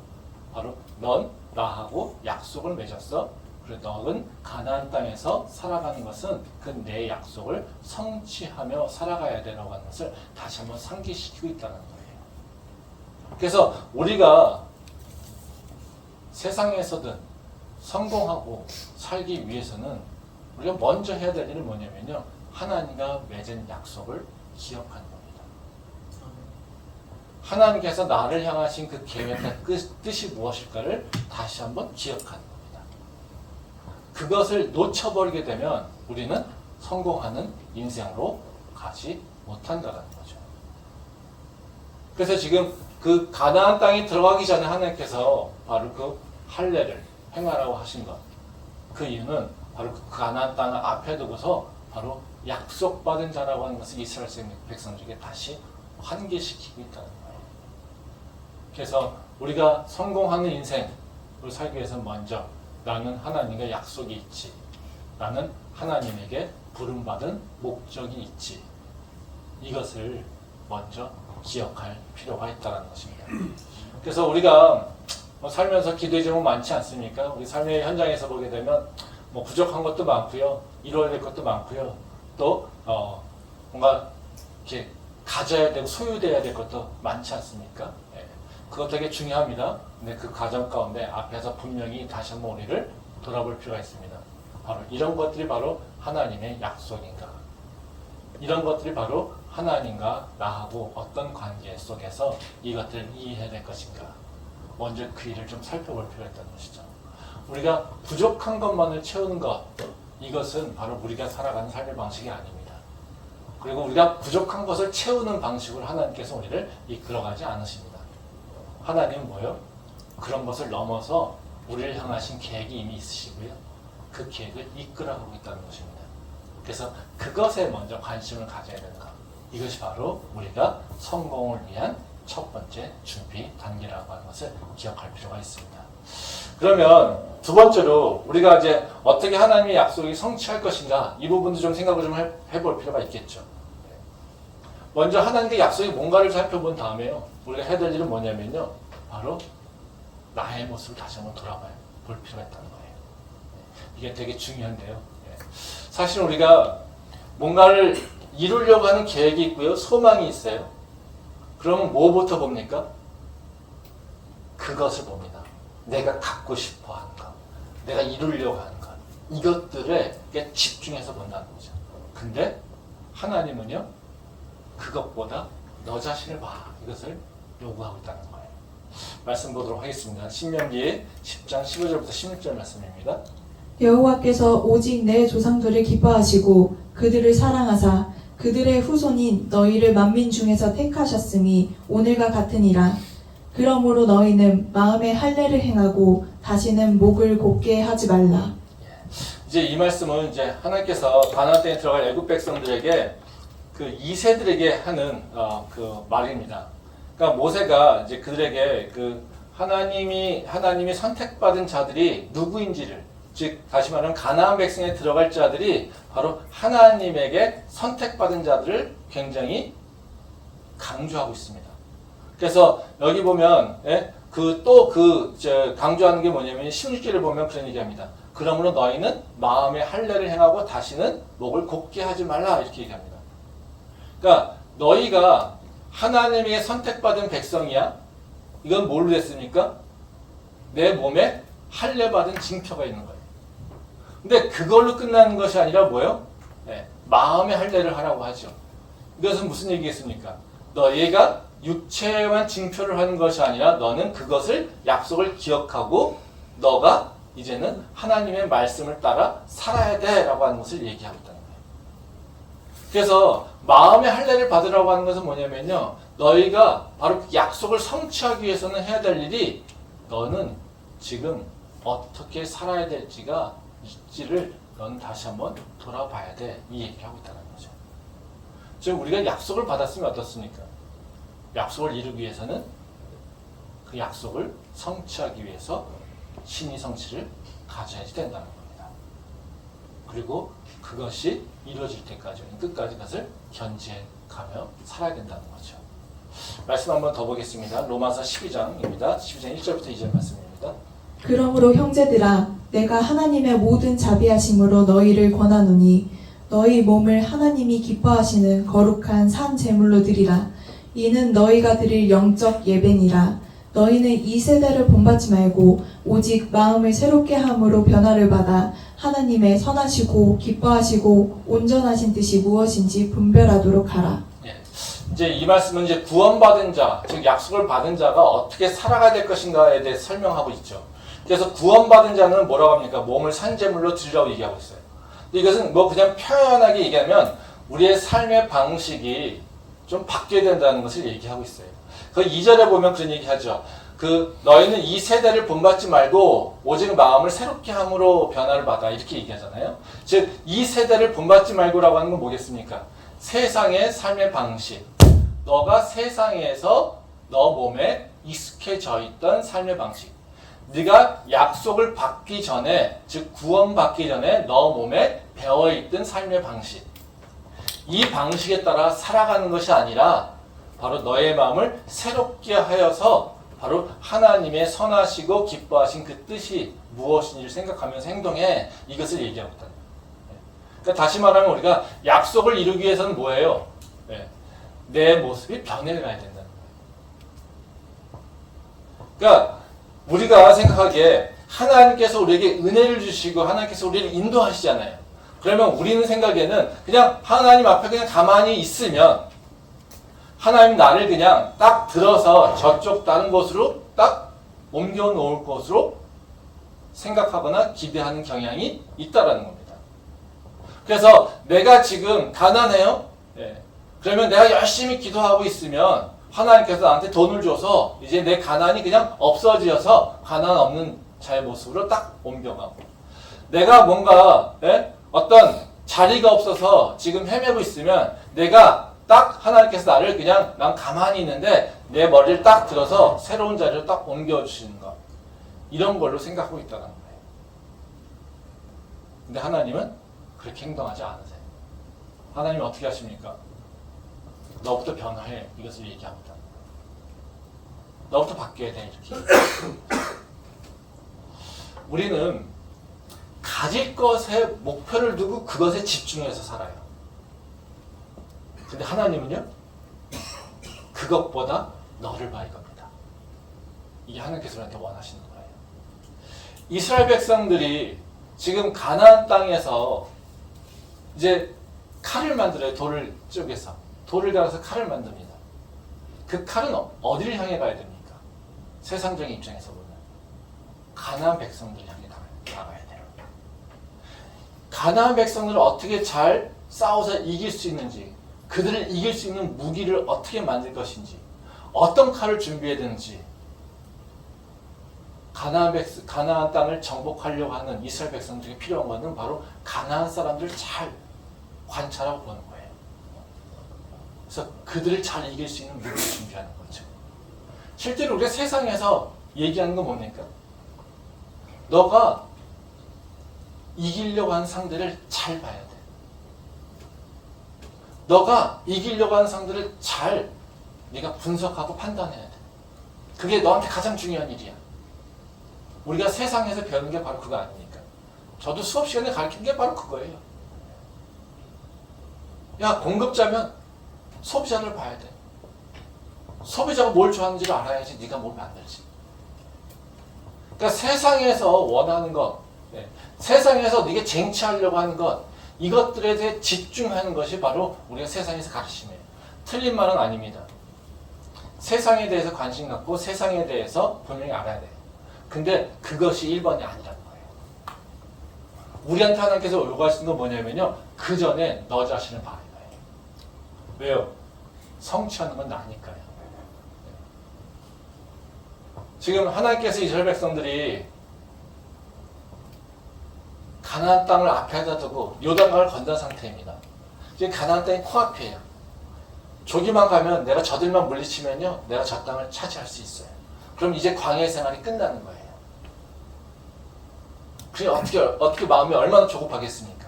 바로 넌 나하고 약속을 맺었어. 그래 너는 가나안 땅에서 살아가는 것은 그 내 약속을 성취하며 살아가야 되라고 하는 것을 다시 한번 상기시키고 있다는 거예요. 그래서 우리가 세상에서든 성공하고 살기 위해서는 우리가 먼저 해야 될 일은 뭐냐면요. 하나님과 맺은 약속을 기억하는 겁니다. 하나님께서 나를 향하신 그 계획과 뜻이 무엇일까를 다시 한번 기억하는 겁니다. 그것을 놓쳐버리게 되면 우리는 성공하는 인생으로 가지 못한다는 거죠. 그래서 지금 그 가나안 땅에 들어가기 전에 하나님께서 바로 그 할례를 행하라고 하신 것, 그 이유는 바로 그 가나안 땅을 앞에 두고서 바로 약속받은 자라고 하는 것을 이스라엘 백성들에게 다시 환기시키고 있다는 거예요. 그래서 우리가 성공하는 인생을 살기 위해서 먼저 나는 하나님과 약속이 있지, 나는 하나님에게 부름받은 목적이 있지, 이것을 먼저 기억할 필요가 있다는 것입니다. 그래서 우리가 살면서 기도의 제목이 많지 않습니까? 우리 삶의 현장에서 보게 되면 부족한 것도 많고요, 이루어야 될 것도 많고요, 또 뭔가 이렇게 가져야 되고 소유돼야 될 것도 많지 않습니까? 그것 되게 중요합니다. 근데 그 과정 가운데 앞에서 분명히 다시 한번 우리를 돌아볼 필요가 있습니다. 바로 이런 것들이 바로 하나님의 약속인가? 이런 것들이 바로 하나님과 나하고 어떤 관계 속에서 이것들을 이해해야 될 것인가? 먼저 그 일을 좀 살펴볼 필요가 있다는 것이죠. 우리가 부족한 것만을 채우는 것, 이것은 바로 우리가 살아가는 삶의 방식이 아닙니다. 그리고 우리가 부족한 것을 채우는 방식으로 하나님께서 우리를 이끌어가지 않으십니다. 하나님은 뭐예요? 그런 것을 넘어서 우리를 향하신 계획이 이미 있으시고요. 그 계획을 이끌어가고 있다는 것입니다. 그래서 그것에 먼저 관심을 가져야 된다. 이것이 바로 우리가 성공을 위한 첫 번째 준비 단계라고 하는 것을 기억할 필요가 있습니다. 그러면 두 번째로 우리가 이제 어떻게 하나님의 약속이 성취할 것인가 이 부분도 좀 생각을 좀 해볼 필요가 있겠죠. 먼저 하나님의 약속이 뭔가를 살펴본 다음에요. 우리가 해야 될 일은 뭐냐면요. 바로 나의 모습을 다시 한번 돌아볼 필요가 있다는 거예요. 이게 되게 중요한데요. 사실 우리가 뭔가를 이루려고 하는 계획이 있고요. 소망이 있어요. 그러면 뭐부터 봅니까? 그것을 봅니다. 내가 갖고 싶어 하는 것, 내가 이루려고 하는 것, 이것들에 집중해서 본다는 거죠. 근데 하나님은요, 그것보다 너 자신을 봐. 이것을 요구하고 있다는 거예요. 말씀 보도록 하겠습니다. 신명기 10장 15절부터 16절 말씀입니다. 여호와께서 오직 내 조상들을 기뻐하시고 그들을 사랑하사 그들의 후손인 너희를 만민 중에서 택하셨음이 오늘과 같으니라. 그러므로 너희는 마음에 할례를 행하고 다시는 목을 곧게 하지 말라. 이제 이 말씀은 이제 하나님께서 가나안 땅에 들어갈 애굽 백성들에게 그 2세들에게 하는 그 말입니다. 그러니까 모세가 이제 그들에게 그 하나님이 선택받은 자들이 누구인지를, 즉 다시 말하면 가나안 백성에 들어갈 자들이 바로 하나님에게 선택받은 자들을 굉장히 강조하고 있습니다. 그래서 여기 보면 강조하는 게 뭐냐면 16절을 보면 그런 얘기합니다. 그러므로 너희는 마음에 할례를 행하고 다시는 목을 곧게 하지 말라 이렇게 얘기합니다. 그러니까 너희가 하나님에게 선택받은 백성이야. 이건 뭘로 됐습니까? 내 몸에 할례 받은 징표가 있는 거예요. 근데 그걸로 끝나는 것이 아니라 뭐예요? 마음의 할례를 하라고 하죠. 이것은 무슨 얘기겠습니까? 너희가 육체만 징표를 하는 것이 아니라 너는 그것을 약속을 기억하고 너가 이제는 하나님의 말씀을 따라 살아야 돼 라고 하는 것을 얘기하고 있다는 거예요. 그래서 마음의 할례를 받으라고 하는 것은 뭐냐면요, 너희가 바로 약속을 성취하기 위해서는 해야 될 일이 너는 지금 어떻게 살아야 될지가 있지를 넌 다시 한번 돌아봐야 돼, 이 얘기를 하고 있다는 거죠. 지금 우리가 약속을 받았으면 어떻습니까? 약속을 이루기 위해서는 그 약속을 성취하기 위해서 신의 성취를 가져야지 된다는 겁니다. 그리고 그것이 이루어질 때까지, 끝까지 그것을 견지해가며 살아야 된다는 거죠. 말씀 한번 더 보겠습니다. 로마서 12장입니다. 12장 1절부터 2절 말씀입니다. 그러므로 형제들아 내가 하나님의 모든 자비하심으로 너희를 권하노니 너희 몸을 하나님이 기뻐하시는 거룩한 산 제물로 드리라. 이는 너희가 드릴 영적 예배니라. 너희는 이 세대를 본받지 말고 오직 마음을 새롭게 함으로 변화를 받아 하나님의 선하시고 기뻐하시고 온전하신 뜻이 무엇인지 분별하도록 하라. 이제 이 말씀은 이제 구원받은 자, 즉 약속을 받은 자가 어떻게 살아가야 될 것인가에 대해 설명하고 있죠. 그래서 구원받은 자는 뭐라고 합니까? 몸을 산제물로 드리라고 얘기하고 있어요. 이것은 뭐 그냥 표현하게 얘기하면 우리의 삶의 방식이 좀 바뀌어야 된다는 것을 얘기하고 있어요. 그 2절에 보면 그런 얘기하죠. 너희는 이 세대를 본받지 말고 오직 마음을 새롭게 함으로 변화를 받아 이렇게 얘기하잖아요. 즉 이 세대를 본받지 말고라고 하는 건 뭐겠습니까? 세상의 삶의 방식, 너가 세상에서 너 몸에 익숙해져 있던 삶의 방식, 네가 약속을 받기 전에, 즉 구원받기 전에 너 몸에 배어있던 삶의 방식, 이 방식에 따라 살아가는 것이 아니라 바로 너의 마음을 새롭게 하여서 바로 하나님의 선하시고 기뻐하신 그 뜻이 무엇인지를 생각하면서 행동해, 이것을 얘기하고 있다. 그러니까 다시 말하면 우리가 약속을 이루기 위해서는 뭐예요? 내 모습이 변해가야 된다는 거예요. 그러니까 우리가 생각하기에 하나님께서 우리에게 은혜를 주시고 하나님께서 우리를 인도하시잖아요. 그러면 우리는 생각에는 그냥 하나님 앞에 그냥 가만히 있으면 하나님 나를 그냥 딱 들어서 저쪽 다른 곳으로 딱 옮겨 놓을 것으로 생각하거나 기대하는 경향이 있다라는 겁니다. 그래서 내가 지금 가난해요. 예. 그러면 내가 열심히 기도하고 있으면 하나님께서 나한테 돈을 줘서 이제 내 가난이 그냥 없어져서 가난 없는 자의 모습으로 딱 옮겨가고, 내가 뭔가 어떤 자리가 없어서 지금 헤매고 있으면 내가 딱 하나님께서 나를 그냥 난 가만히 있는데 내 머리를 딱 들어서 새로운 자리로 딱 옮겨주시는 것, 이런 걸로 생각하고 있다는 거예요. 근데 하나님은 그렇게 행동하지 않으세요. 하나님은 어떻게 하십니까? 너부터 변화해, 이것을 얘기합니다. 너부터 바뀌어야 돼, 이렇게. 우리는 가질 것에 목표를 두고 그것에 집중해서 살아요. 근데 하나님은요, 그것보다 너를 봐, 이겁니다. 이게 하나님께서 우리한테 원하시는 거예요. 이스라엘 백성들이 지금 가나안 땅에서 이제 칼을 만들어요. 돌을 쪼개서. 돌을 달아서 칼을 만듭니다. 그 칼은 어디를 향해 가야 됩니까? 세상적인 입장에서 보면 가나안 백성들 향해 나가야 돼요. 가나안 백성들을 어떻게 잘 싸워서 이길 수 있는지, 그들을 이길 수 있는 무기를 어떻게 만들 것인지, 어떤 칼을 준비해야 되는지, 가나안 땅을 정복하려고 하는 이스라엘 백성들에게 필요한 것은 바로 가나안 사람들을 잘 관찰하고 보는 거예요. 그래서 그들을 잘 이길 수 있는 무기를 준비하는 거죠. 실제로 우리가 세상에서 얘기하는 건 뭡니까? 너가 이기려고 하는 상대를 잘 봐야 돼. 너가 이기려고 하는 상대를 잘 네가 분석하고 판단해야 돼. 그게 너한테 가장 중요한 일이야. 우리가 세상에서 배우는 게 바로 그거 아닙니까? 저도 수업 시간에 가르치는 게 바로 그거예요. 야, 공급자면 소비자를 봐야 돼. 소비자가 뭘 좋아하는지를 알아야지 네가 뭘 만들지. 그러니까 세상에서 원하는 것, 세상에서 네게 쟁취하려고 하는 것, 이것들에 대해 집중하는 것이 바로 우리가 세상에서 가르침이에요. 틀린 말은 아닙니다. 세상에 대해서 관심 갖고 세상에 대해서 분명히 알아야 돼요. 근데 그것이 1번이 아니라는 거예요. 우리한테 하나님께서 요구하시는 건 뭐냐면요, 그 전에 너 자신을 봐야 돼요. 왜요? 성취하는 건 나니까요. 지금 하나님께서 이스라엘 백성들이 가나안 땅을 앞에다 두고 요단강을 건넌 상태입니다. 지금 가나안 땅이 코앞이에요. 저기만 가면, 내가 저들만 물리치면요, 내가 저 땅을 차지할 수 있어요. 그럼 이제 광야 생활이 끝나는 거예요. 그럼 어떻게 마음이 얼마나 조급하겠습니까?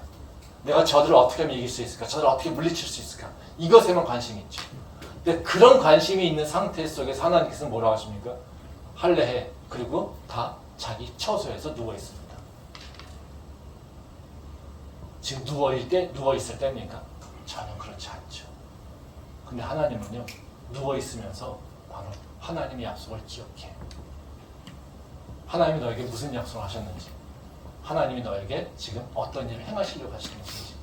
내가 저들을 어떻게 하면 이길 수 있을까? 저들을 어떻게 물리칠 수 있을까? 이것에만 관심이 있죠. 근데 그런 관심이 있는 상태 속에서 하나님께서는 뭐라고 하십니까? 할례해. 그리고 다 자기 처소에서 누워 있습니다. 지금 누워 있을 때입니까? 전혀 그렇지 않죠. 근데 하나님은요, 누워 있으면서 바로 하나님의 약속을 기억해. 하나님이 너에게 무슨 약속을 하셨는지, 하나님이 너에게 지금 어떤 일을 행하시려고 하시는 것인지,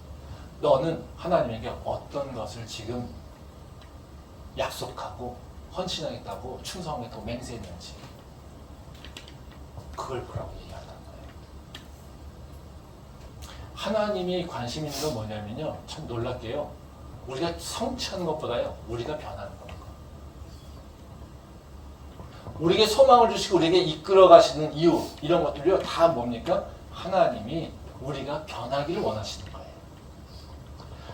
너는 하나님에게 어떤 것을 지금 약속하고 헌신하겠다고 충성하겠다고 맹세했는지, 그걸 보라고 얘기하는 거예요. 하나님이 관심 있는 건 뭐냐면요, 참 놀랍게요, 우리가 성취하는 것보다요, 우리가 변하는 겁니다. 우리에게 소망을 주시고 우리에게 이끌어 가시는 이유, 이런 것들요 다 뭡니까? 하나님이 우리가 변하기를 원하시는 거예요.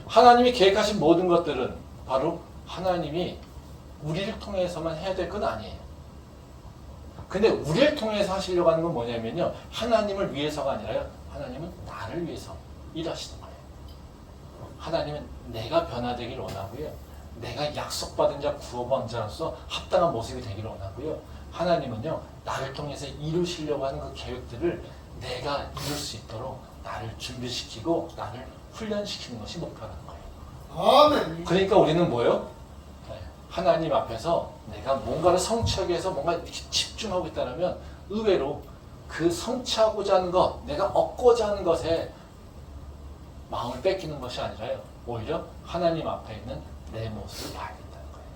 하나님이 계획하신 모든 것들은 바로 하나님이 우리를 통해서만 해야 될 건 아니에요. 근데 우리를 통해서 하시려고 하는 건 뭐냐면요, 하나님을 위해서가 아니라요, 하나님은 나를 위해서 일하시는 거예요. 하나님은 내가 변화되기를 원하고요, 내가 약속받은 자, 구원받은 자로서 합당한 모습이 되기를 원하고요, 하나님은요, 나를 통해서 이루시려고 하는 그 계획들을 내가 이룰 수 있도록 나를 준비시키고 나를 훈련시키는 것이 목표라는 거예요. 아멘. 그러니까 우리는 뭐예요? 하나님 앞에서 내가 뭔가를 성취하기 위해서 뭔가 이렇게 집중하고 있다면 의외로 그 성취하고자 하는 것, 내가 얻고자 하는 것에 마음을 뺏기는 것이 아니라요, 오히려 하나님 앞에 있는 내 모습을 봐야 된다는 거예요.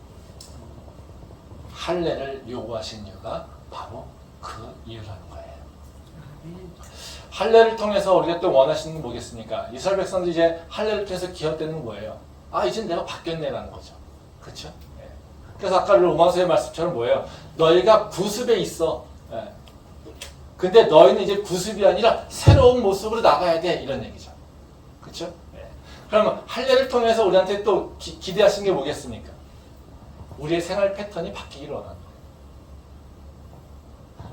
할례를 요구하신 이유가 바로 그 이유라는 거예요. 할례를 통해서 우리가 또 원하시는 게 뭐겠습니까? 이스라엘 백성들이 이제 할례를 통해서 기억되는 뭐예요? 아, 이제 내가 바뀌었네라는 거죠. 그렇죠? 예. 그래서 아까 로마서의 말씀처럼 뭐예요? 너희가 구습에 있어. 예. 근데 너희는 이제 구습이 아니라 새로운 모습으로 나가야 돼, 이런 얘기죠. 그렇죠? 예. 그러면 할례를 통해서 우리한테 또 기대하시는 게 뭐겠습니까? 우리의 생활 패턴이 바뀌기를 원하는 거예요.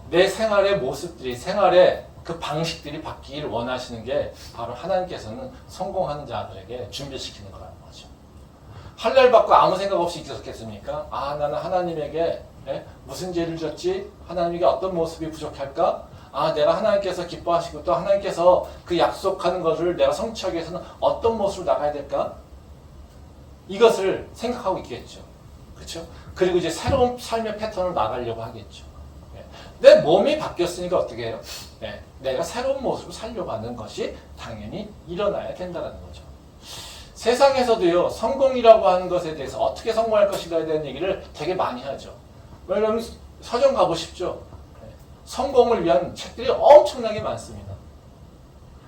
내 생활의 모습들이, 생활의 그 방식들이 바뀌기를 원하시는 게 바로 하나님께서는 성공하는 자들에게 준비시키는 거라는 거죠. 할례를 받고 아무 생각 없이 있었겠습니까? 아, 나는 하나님에게 무슨 죄를 졌지? 하나님에게 어떤 모습이 부족할까? 아, 내가 하나님께서 기뻐하시고 또 하나님께서 그 약속하는 것을 내가 성취하기 위해서는 어떤 모습으로 나가야 될까? 이것을 생각하고 있겠죠. 그렇죠? 그리고 이제 새로운 삶의 패턴으로 나가려고 하겠죠. 내 몸이 바뀌었으니까 어떻게 해요? 내가 새로운 모습으로 살려고 하는 것이 당연히 일어나야 된다는 거죠. 세상에서도요, 성공이라고 하는 것에 대해서 어떻게 성공할 것인가에 대한 얘기를 되게 많이 하죠. 왜냐하면 서점 가보십시오. 성공을 위한 책들이 엄청나게 많습니다.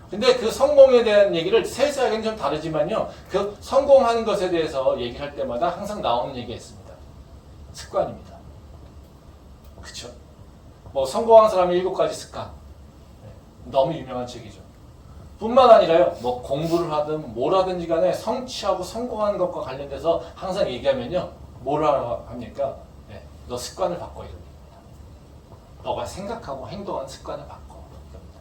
근데 그 성공에 대한 얘기를 세세하게는 좀 다르지만요, 그 성공하는 것에 대해서 얘기할 때마다 항상 나오는 얘기가 있습니다. 습관입니다. 그쵸? 뭐 성공한 사람의 7가지 습관, 너무 유명한 책이죠. 뿐만 아니라요, 뭐 공부를 하든 뭘 하든지 간에 성취하고 성공하는 것과 관련돼서 항상 얘기하면요, 뭘 하라고 합니까? 너 습관을 바꿔, 이런 겁니다. 너가 생각하고 행동하는 습관을 바꿔. 이겁니다.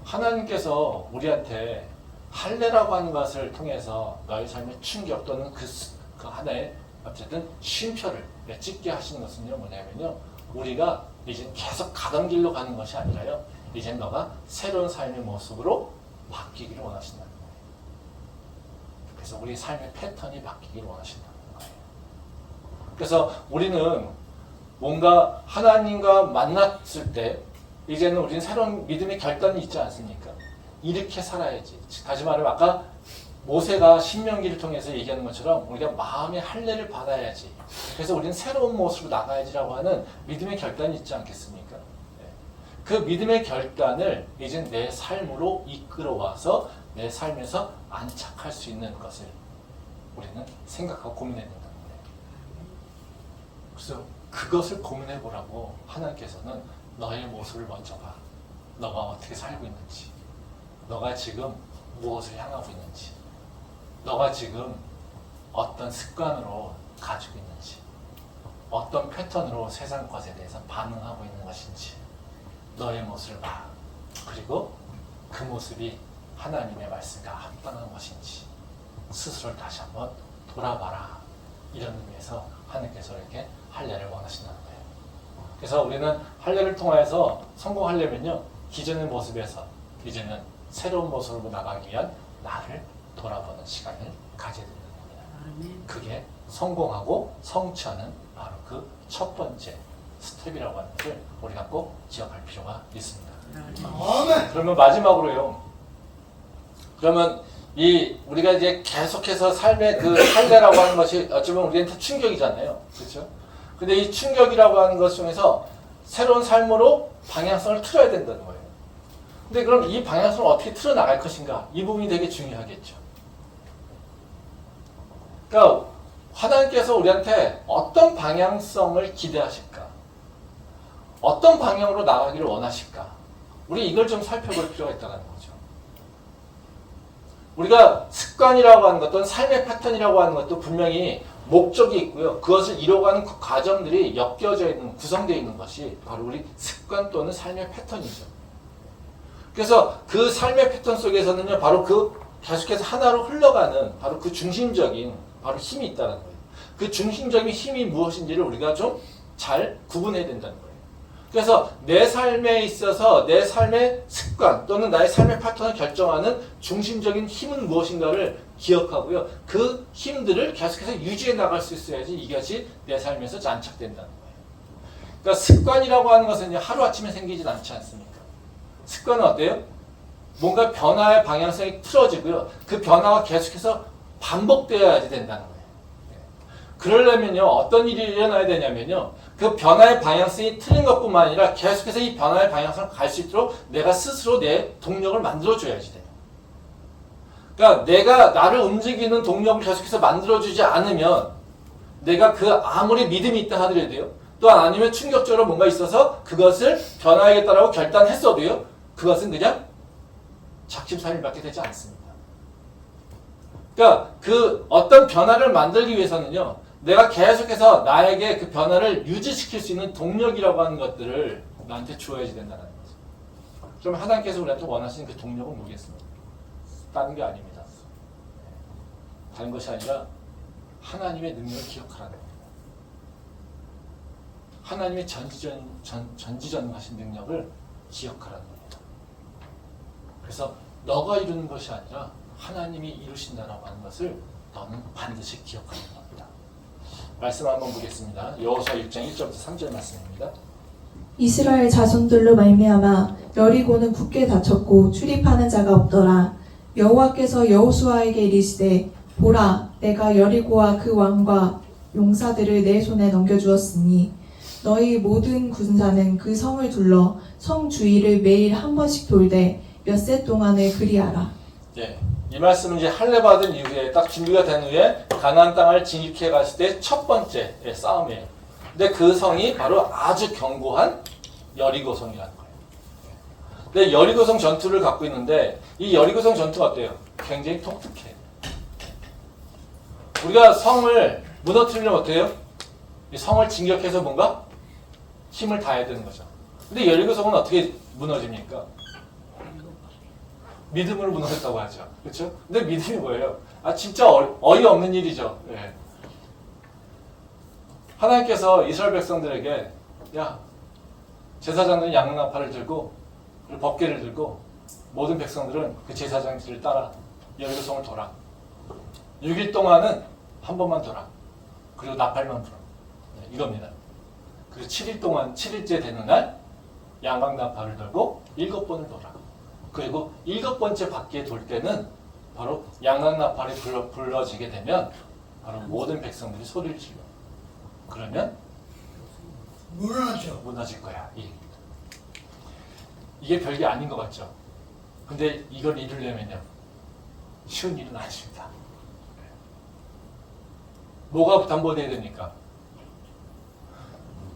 하나님께서 우리한테 할례라고 하는 것을 통해서 너의 삶의 충격 또는 그 하나의 어쨌든 쉼표를 찍게 하시는 것은요, 뭐냐면요, 우리가 이제 계속 가던 길로 가는 것이 아니라요, 이제 너가 새로운 삶의 모습으로 바뀌기를 원하신다는 거예요. 그래서 우리 삶의 패턴이 바뀌기를 원하신다는 거예요. 그래서 우리는 뭔가 하나님과 만났을 때 이제는 우리는 새로운 믿음의 결단이 있지 않습니까? 이렇게 살아야지. 다시 말하면 아까 모세가 신명기를 통해서 얘기하는 것처럼 우리가 마음의 할례를 받아야지. 그래서 우리는 새로운 모습으로 나가야지라고 하는 믿음의 결단이 있지 않겠습니까? 그 믿음의 결단을 이제 내 삶으로 이끌어와서 내 삶에서 안착할 수 있는 것을 우리는 생각하고 고민해야 된다는 거예요. 그래서 그것을 고민해 보라고 하나님께서는 너의 모습을 먼저 봐. 너가 어떻게 살고 있는지, 너가 지금 무엇을 향하고 있는지, 너가 지금 어떤 습관으로 가지고 있는지, 어떤 패턴으로 세상 것에 대해서 반응하고 있는 것인지 너의 모습을 봐. 그리고 그 모습이 하나님의 말씀과 합당한 것인지 스스로를 다시 한번 돌아봐라. 이런 의미에서 하나님께서 이렇게 할례를 원하신다는 거예요. 그래서 우리는 할례를 통해서 성공하려면요, 기존의 모습에서 이제는 새로운 모습으로 나가기 위한 나를 돌아보는 시간을 가져야 된다는 겁니다. 그게 성공하고 성취하는 바로 그 첫 번째 스텝이라고 하는 것을 우리가 꼭 기억할 필요가 있습니다. 그러면 마지막으로요. 그러면 우리가 이제 계속해서 삶의 그 할례라고 하는 것이 어쩌면 우리한테 충격이잖아요. 그렇죠? 근데 이 충격이라고 하는 것 중에서 새로운 삶으로 방향성을 틀어야 된다는 거예요. 근데 그럼 이 방향성을 어떻게 틀어 나갈 것인가? 이 부분이 되게 중요하겠죠. 그러니까 하나님께서 우리한테 어떤 방향성을 기대하실까? 어떤 방향으로 나가기를 원하실까? 우리 이걸 좀 살펴볼 필요가 있다는 거죠. 우리가 습관이라고 하는 것 또는 삶의 패턴이라고 하는 것도 분명히 목적이 있고요. 그것을 이뤄가는 그 과정들이 엮여져 있는, 구성되어 있는 것이 바로 우리 습관 또는 삶의 패턴이죠. 그래서 그 삶의 패턴 속에서는요, 바로 그 계속해서 하나로 흘러가는 바로 그 중심적인 바로 힘이 있다는 거예요. 그 중심적인 힘이 무엇인지를 우리가 좀 잘 구분해야 된다는 거예요. 그래서 내 삶에 있어서 내 삶의 습관 또는 나의 삶의 패턴을 결정하는 중심적인 힘은 무엇인가를 기억하고요. 그 힘들을 계속해서 유지해 나갈 수 있어야지 이것이 내 삶에서 안착된다는 거예요. 그러니까 습관이라고 하는 것은 하루아침에 생기진 않지 않습니까? 습관은 어때요? 뭔가 변화의 방향성이 틀어지고요. 그 변화가 계속해서 반복되어야지 된다는 거예요. 그러려면요, 어떤 일이 일어나야 되냐면요, 그 변화의 방향성이 틀린 것뿐만 아니라 계속해서 이 변화의 방향성을 갈 수 있도록 내가 스스로 내 동력을 만들어줘야지 돼요. 그러니까 내가 나를 움직이는 동력을 계속해서 만들어주지 않으면 내가 그 아무리 믿음이 있다 하더라도요, 또한 아니면 충격적으로 뭔가 있어서 그것을 변화하겠다라고 결단했어도요, 그것은 그냥 작심삼일밖에 되지 않습니다. 그러니까 그 어떤 변화를 만들기 위해서는요, 내가 계속해서 나에게 그 변화를 유지시킬 수 있는 동력이라고 하는 것들을 나한테 주어야지 된다는 거죠. 그럼 하나님께서 우리한테 원하시는 그 동력은 뭐겠습니까? 다른 게 아닙니다. 다른 것이 아니라 하나님의 능력을 기억하라는 겁니다. 하나님의 전지전능하신 능력을 기억하라는 겁니다. 그래서 너가 이루는 것이 아니라 하나님이 이루신다라고 하는 것을 너는 반드시 기억하는 겁니다. 말씀 한번 보겠습니다. 여호수아 6장 1절부터 3절 말씀입니다. 이스라엘 자손들로 말미암아 여리고는 굳게 닫혔고 출입하는 자가 없더라. 여호와께서 여호수아에게 이르시되 보라, 내가 여리고와 그 왕과 용사들을 내 손에 넘겨주었으니 너희 모든 군사는 그 성을 둘러 성 주위를 매일 한 번씩 돌되 엿새 동안을 그리하라. 예, 이 말씀은 이제 할례 받은 이후에 딱 준비가 된 후에 가나안 땅을 진입해 갔을 때 첫 번째 싸움이에요. 근데 그 성이 바로 아주 견고한 여리고성이라는 거예요. 근데 여리고성 전투를 갖고 있는데 이 여리고성 전투가 어때요? 굉장히 독특해요. 우리가 성을 무너뜨리려면 어떻게 해요? 이 성을 진격해서 뭔가 힘을 다해야 되는 거죠. 근데 여리고성은 어떻게 무너집니까? 믿음으로 무너졌다고 하죠. 그렇죠? 근데 믿음이 뭐예요? 아, 진짜 어이없는 일이죠. 예. 하나님께서 이스라엘 백성들에게 야, 제사장들은 양나팔을 들고 그리고 법궤를 들고 모든 백성들은 그 제사장들을 따라 여리고성을 돌아. 6일 동안은 한 번만 돌아. 그리고 나팔만 불어. 네, 이겁니다. 그리고 7일 동안 7일째 되는 날 양강나팔을 들고 7번을 돌아. 그리고 7번째 바퀴에 돌 때는 바로 양강나팔이 불러지게 되면 바로 모든 백성들이 소리를 질러. 그러면 무너질 거야. 이 얘기입니다. 이게 별게 아닌 것 같죠? 근데 이걸 이루려면요, 쉬운 일은 아닙니다. 뭐가 담보돼야 됩니까?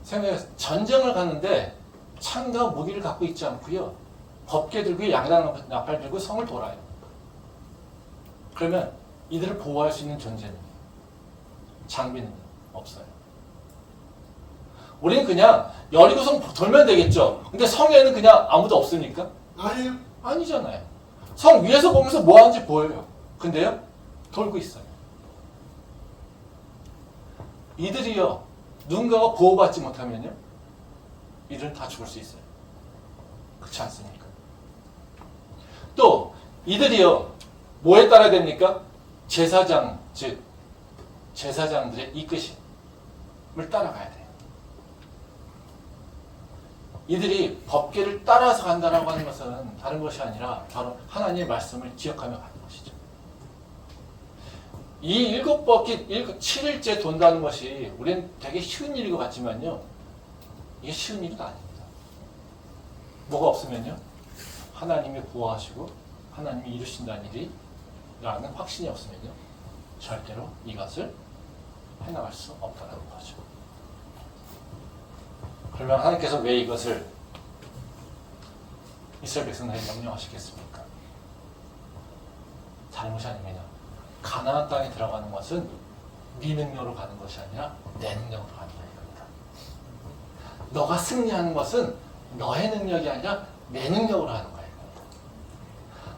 생각해, 전쟁을 가는데 창과 무기를 갖고 있지 않고요, 법궤 들고 양당나팔 들고 성을 돌아요. 그러면 이들을 보호할 수 있는 존재는, 장비는 없어요. 우리는 그냥 여리고성 돌면 되겠죠. 근데 성에는 그냥 아무도 없습니까? 아니요. 아니잖아요. 성 위에서 보면서 뭐 하는지 보여요. 근데요, 돌고 있어요. 이들이요, 누군가가 보호받지 못하면요, 이들은 다 죽을 수 있어요. 그렇지 않습니까? 또 이들이요, 뭐에 따라야 됩니까? 제사장, 즉 제사장들의 이끄심을 따라가야 돼요. 이들이 법궤를 따라서 간다라고 하는 것은 다른 것이 아니라 바로 하나님의 말씀을 기억하며 가는 것이죠. 이 7바퀴, 7일째 돈다는 것이 우리는 되게 쉬운 일인 것 같지만요, 이게 쉬운 일은 아닙니다. 뭐가 없으면요, 하나님이 보호하시고 하나님이 이루신다는 일이 라는 확신이 없으면요, 절대로 이것을 해나갈 수 없다는 거죠. 그러면 하나님께서 왜 이것을 이스라엘 백성들에게 명령하시겠습니까? 다른 것이 아닙니다. 가나안 땅에 들어가는 것은 네 능력으로 가는 것이 아니라 내 능력으로 가는 겁니다. 너가 승리하는 것은 너의 능력이 아니라 내 능력으로 하는 거예요.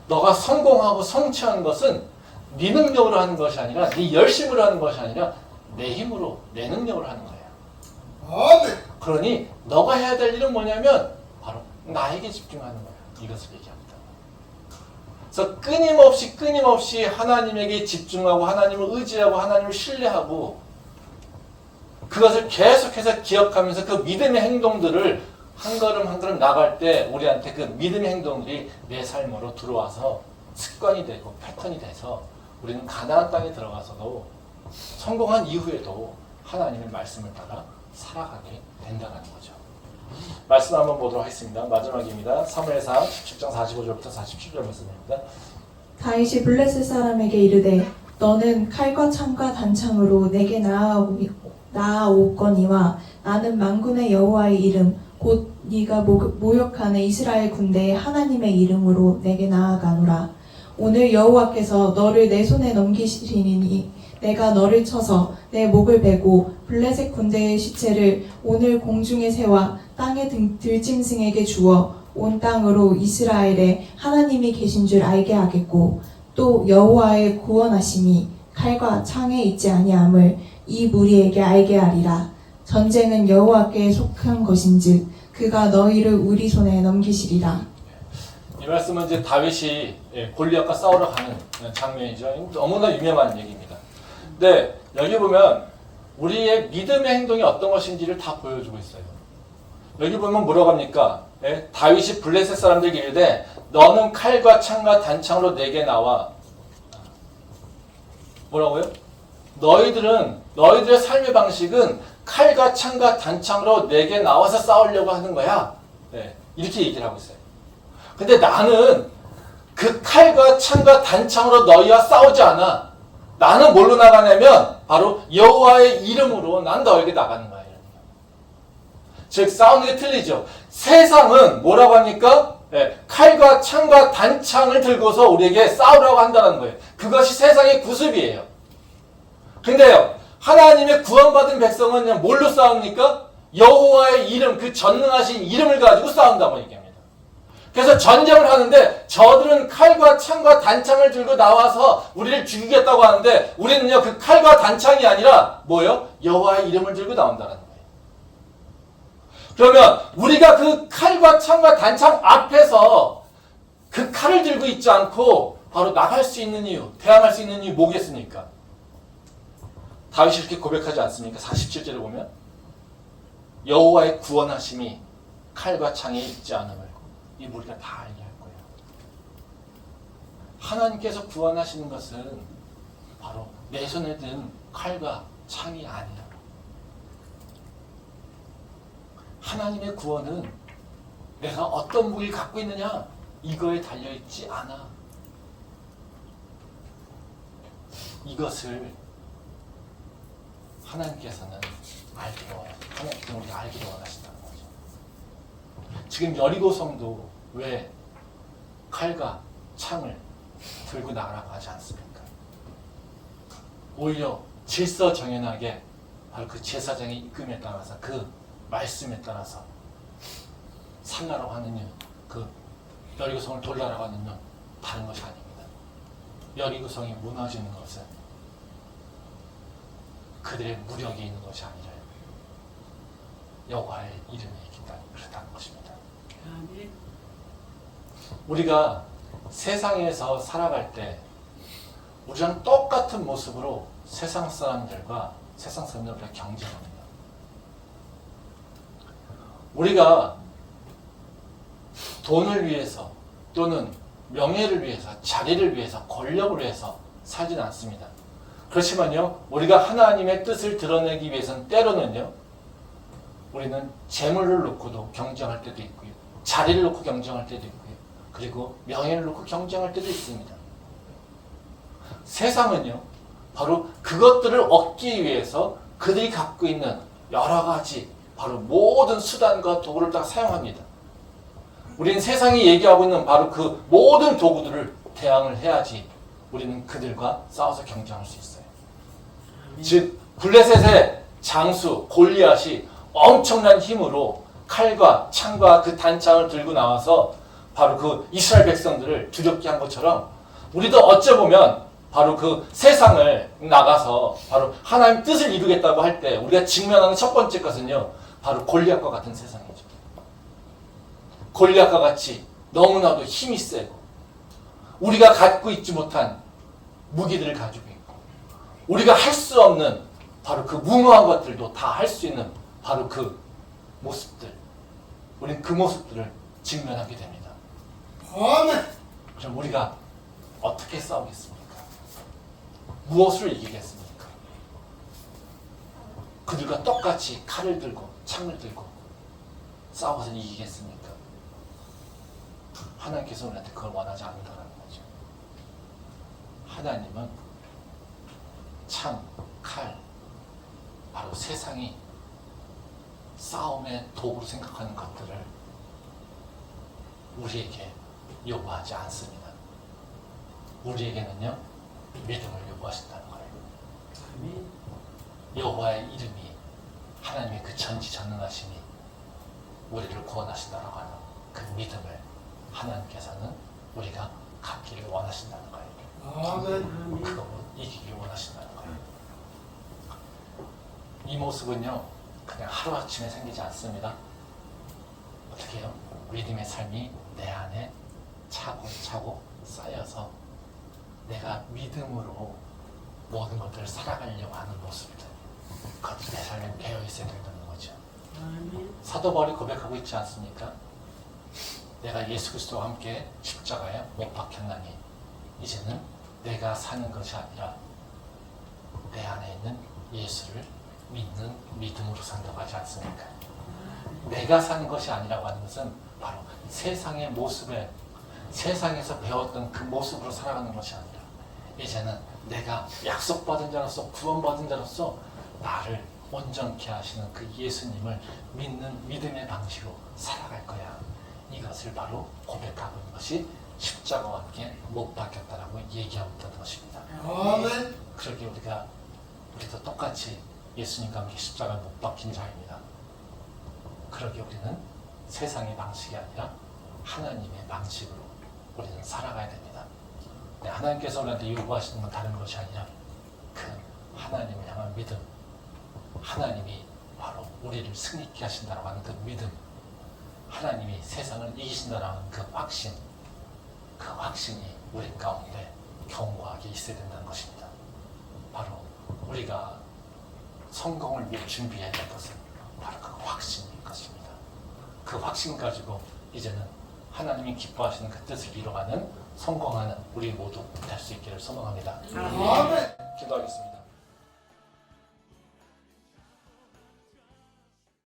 너가 성공하고 성취하는 것은 네 능력으로 하는 것이 아니라 네 열심으로 하는 것이 아니라 내 힘으로, 내 능력으로 하는 거예요. 아멘. 그러니 너가 해야 될 일은 뭐냐면 바로 나에게 집중하는 거예요. 이것을 얘기합니다. 그래서 끊임없이 하나님에게 집중하고 하나님을 의지하고 하나님을 신뢰하고 그것을 계속해서 기억하면서 그 믿음의 행동들을 한 걸음 한 걸음 나갈 때 우리한테 그 믿음의 행동들이 내 삶으로 들어와서 습관이 되고 패턴이 돼서 우리는 가나안 땅에 들어가서도 성공한 이후에도 하나님의 말씀을 따라 살아가게 된다는 거죠. 말씀 한번 보도록 하겠습니다. 마지막입니다. 사무엘상 17장 45절부터 47절 말씀입니다. 다윗이 블레셋 사람에게 이르되 너는 칼과 창과 단창으로 내게 나아오거니와 나는 만군의 여호와의 이름 곧 네가 모욕하는 이스라엘 군대의 하나님의 이름으로 내게 나아가노라. 오늘 여호와께서 너를 내 손에 넘기시리니 내가 너를 쳐서 내 목을 베고 블레셋 군대의 시체를 오늘 공중의 새와 땅의 들짐승에게 주어 온 땅으로 이스라엘에 하나님이 계신 줄 알게 하겠고 또 여호와의 구원하심이 칼과 창에 있지 아니함을 이 무리에게 알게 하리라. 전쟁은 여호와께 속한 것인즉 그가 너희를 우리 손에 넘기시리라. 이 말씀은 이제 다윗이 골리앗과 싸우러 가는 장면이죠. 너무나 유명한 얘기입니다. 근데 여기 보면 우리의 믿음의 행동이 어떤 것인지를 다 보여주고 있어요. 여기 보면 뭐라고 합니까? 다윗이 블레셋 사람들에게 이르되 너는 칼과 창과 단창으로 내게 나와. 뭐라고요? 너희들의 삶의 방식은 칼과 창과 단창으로 내게 나와서 싸우려고 하는 거야. 이렇게 얘기를 하고 있어요. 근데 나는 그 칼과 창과 단창으로 너희와 싸우지 않아. 나는 뭘로 나가냐면 바로 여호와의 이름으로 난 너에게 나가는 거야. 즉 싸우는 게 틀리죠. 세상은 뭐라고 합니까? 칼과 창과 단창을 들고서 우리에게 싸우라고 한다는 거예요. 그것이 세상의 구습이에요. 근데요, 하나님의 구원받은 백성은 그냥 뭘로 싸웁니까? 여호와의 이름, 그 전능하신 이름을 가지고 싸운다고 얘기합니다. 그래서 전쟁을 하는데 저들은 칼과 창과 단창을 들고 나와서 우리를 죽이겠다고 하는데 우리는요, 그 칼과 단창이 아니라 뭐예요? 여호와의 이름을 들고 나온다는 거예요. 그러면 우리가 그 칼과 창과 단창 앞에서 그 칼을 들고 있지 않고 바로 나갈 수 있는 이유, 대항할 수 있는 이유 뭐겠습니까? 다윗이 이렇게 고백하지 않습니까? 47절에 보면 여호와의 구원하심이 칼과 창에 있지 않음을 이 우리가 다 알게 할 거예요. 하나님께서 구원하시는 것은 바로 내 손에 든 칼과 창이 아니라 하나님의 구원은 내가 어떤 무기를 갖고 있느냐 이거에 달려있지 않아. 이것을 하나님께서는 하나님께서는 우리가 알기를 원하신다는 거죠. 지금 여리고성도 왜 칼과 창을 들고 나가라고 하지 않습니까? 오히려 질서정연하게 바로 그 제사장의 이끌음에 따라서 그 말씀에 따라서 살라라고 하는 일, 그 여리고성을 돌라라고 하는 일 다른 것이 아닙니다. 여리고성이 무너지는 것은 그들의 무력이 있는 것이 아니라 여호와의 이름이 있기 때문에 그렇다는 것입니다. 우리가 세상에서 살아갈 때 우리랑 똑같은 모습으로 세상 사람들과 우리가 경쟁합니다. 우리가 돈을 위해서 또는 명예를 위해서 자리를 위해서 권력을 위해서 살지는 않습니다. 그렇지만요, 우리가 하나님의 뜻을 드러내기 위해서는 때로는요, 우리는 재물을 놓고도 경쟁할 때도 있고요, 자리를 놓고 경쟁할 때도 있고요, 그리고 명예를 놓고 경쟁할 때도 있습니다. 세상은요, 바로 그것들을 얻기 위해서 그들이 갖고 있는 여러 가지 바로 모든 수단과 도구를 다 사용합니다. 우리는 세상이 얘기하고 있는 바로 그 모든 도구들을 대항을 해야지 우리는 그들과 싸워서 경쟁할 수 있어요. 즉 블레셋의 장수 골리앗이 엄청난 힘으로 칼과 창과 그 단창을 들고 나와서 바로 그 이스라엘 백성들을 두렵게 한 것처럼 우리도 어쩌보면 바로 그 세상을 나가서 바로 하나님 뜻을 이루겠다고 할 때 우리가 직면하는 첫 번째 것은요, 바로 골리앗과 같은 세상이죠. 골리앗과 같이 너무나도 힘이 세고 우리가 갖고 있지 못한 무기들을 가지고 있고 우리가 할 수 없는 바로 그 무모한 것들도 다 할 수 있는 바로 그 모습들, 우리는 그 모습들을 직면하게 됩니다. 그럼 우리가 어떻게 싸우겠습니까? 무엇을 이기겠습니까? 그들과 똑같이 칼을 들고 창을 들고 싸워서 이기겠습니까? 하나님께서 우리한테 그걸 원하지 않는다는 거죠. 하나님은 창, 칼, 바로 세상이 싸움의 도구로 생각하는 것들을 우리에게 요구하지 않습니다. 우리에게는요, 믿음을 요구하신다는 거예요. 여호와의 이름이, 하나님의 그 전지전능하심이 우리를 구원하신다라고 하는 그 믿음을 하나님께서는 우리가 갖기를 원하신다는 거예요. 그거 이기기를 원하신다는 거예요. 이 모습은요, 그냥 하루아침에 생기지 않습니다. 어떻게 해요? 믿음의 삶이 내 안에 차곡차곡 쌓여서 내가 믿음으로 모든 것들을 살아가려고 하는 모습들, 그것이 내 삶에 배어 있어야 된다는 거죠. 사도 바울이 고백하고 있지 않습니까? 내가 예수 그리스도와 함께 십자가에 못 박혔나니 이제는 내가 사는 것이 아니라 내 안에 있는 예수를 믿는 믿음으로 산다고 하지 않습니까? 내가 사는 것이 아니라고 하는 것은 바로 세상의 모습에, 세상에서 배웠던 그 모습으로 살아가는 것이 아니라 이제는 내가 약속받은 자로서, 구원받은 자로서 나를 온전케 하시는 그 예수님을 믿는 믿음의 방식으로 살아갈 거야. 이것을 바로 고백하고 있는 것이 십자가와 함께 못 박혔다라고 얘기하고 있다는 것입니다. 아멘. 그렇게 우리도 똑같이 예수님과 함께 십자가에 못 박힌 자입니다. 그러게 우리는 세상의 방식이 아니라 하나님의 방식으로 우리는 살아가야 됩니다. 네, 하나님께서 우리한테 요구하시는 건 다른 것이 아니라 그 하나님을 향한 믿음, 하나님이 바로 우리를 승리케 하신다고 하는 그 믿음, 하나님이 세상을 이기신다고 하는 그 확신, 그 확신이 우리 가운데 견고하게 있어야 된다는 것입니다. 바로 우리가 성공을 위해 준비해야 될 것은 바로 그 확신일 것입니다. 그 확신 가지고 이제는 하나님이 기뻐하시는 그 뜻을 이뤄가는, 성공하는 우리 모두 될 수 있기를 소망합니다. 아멘.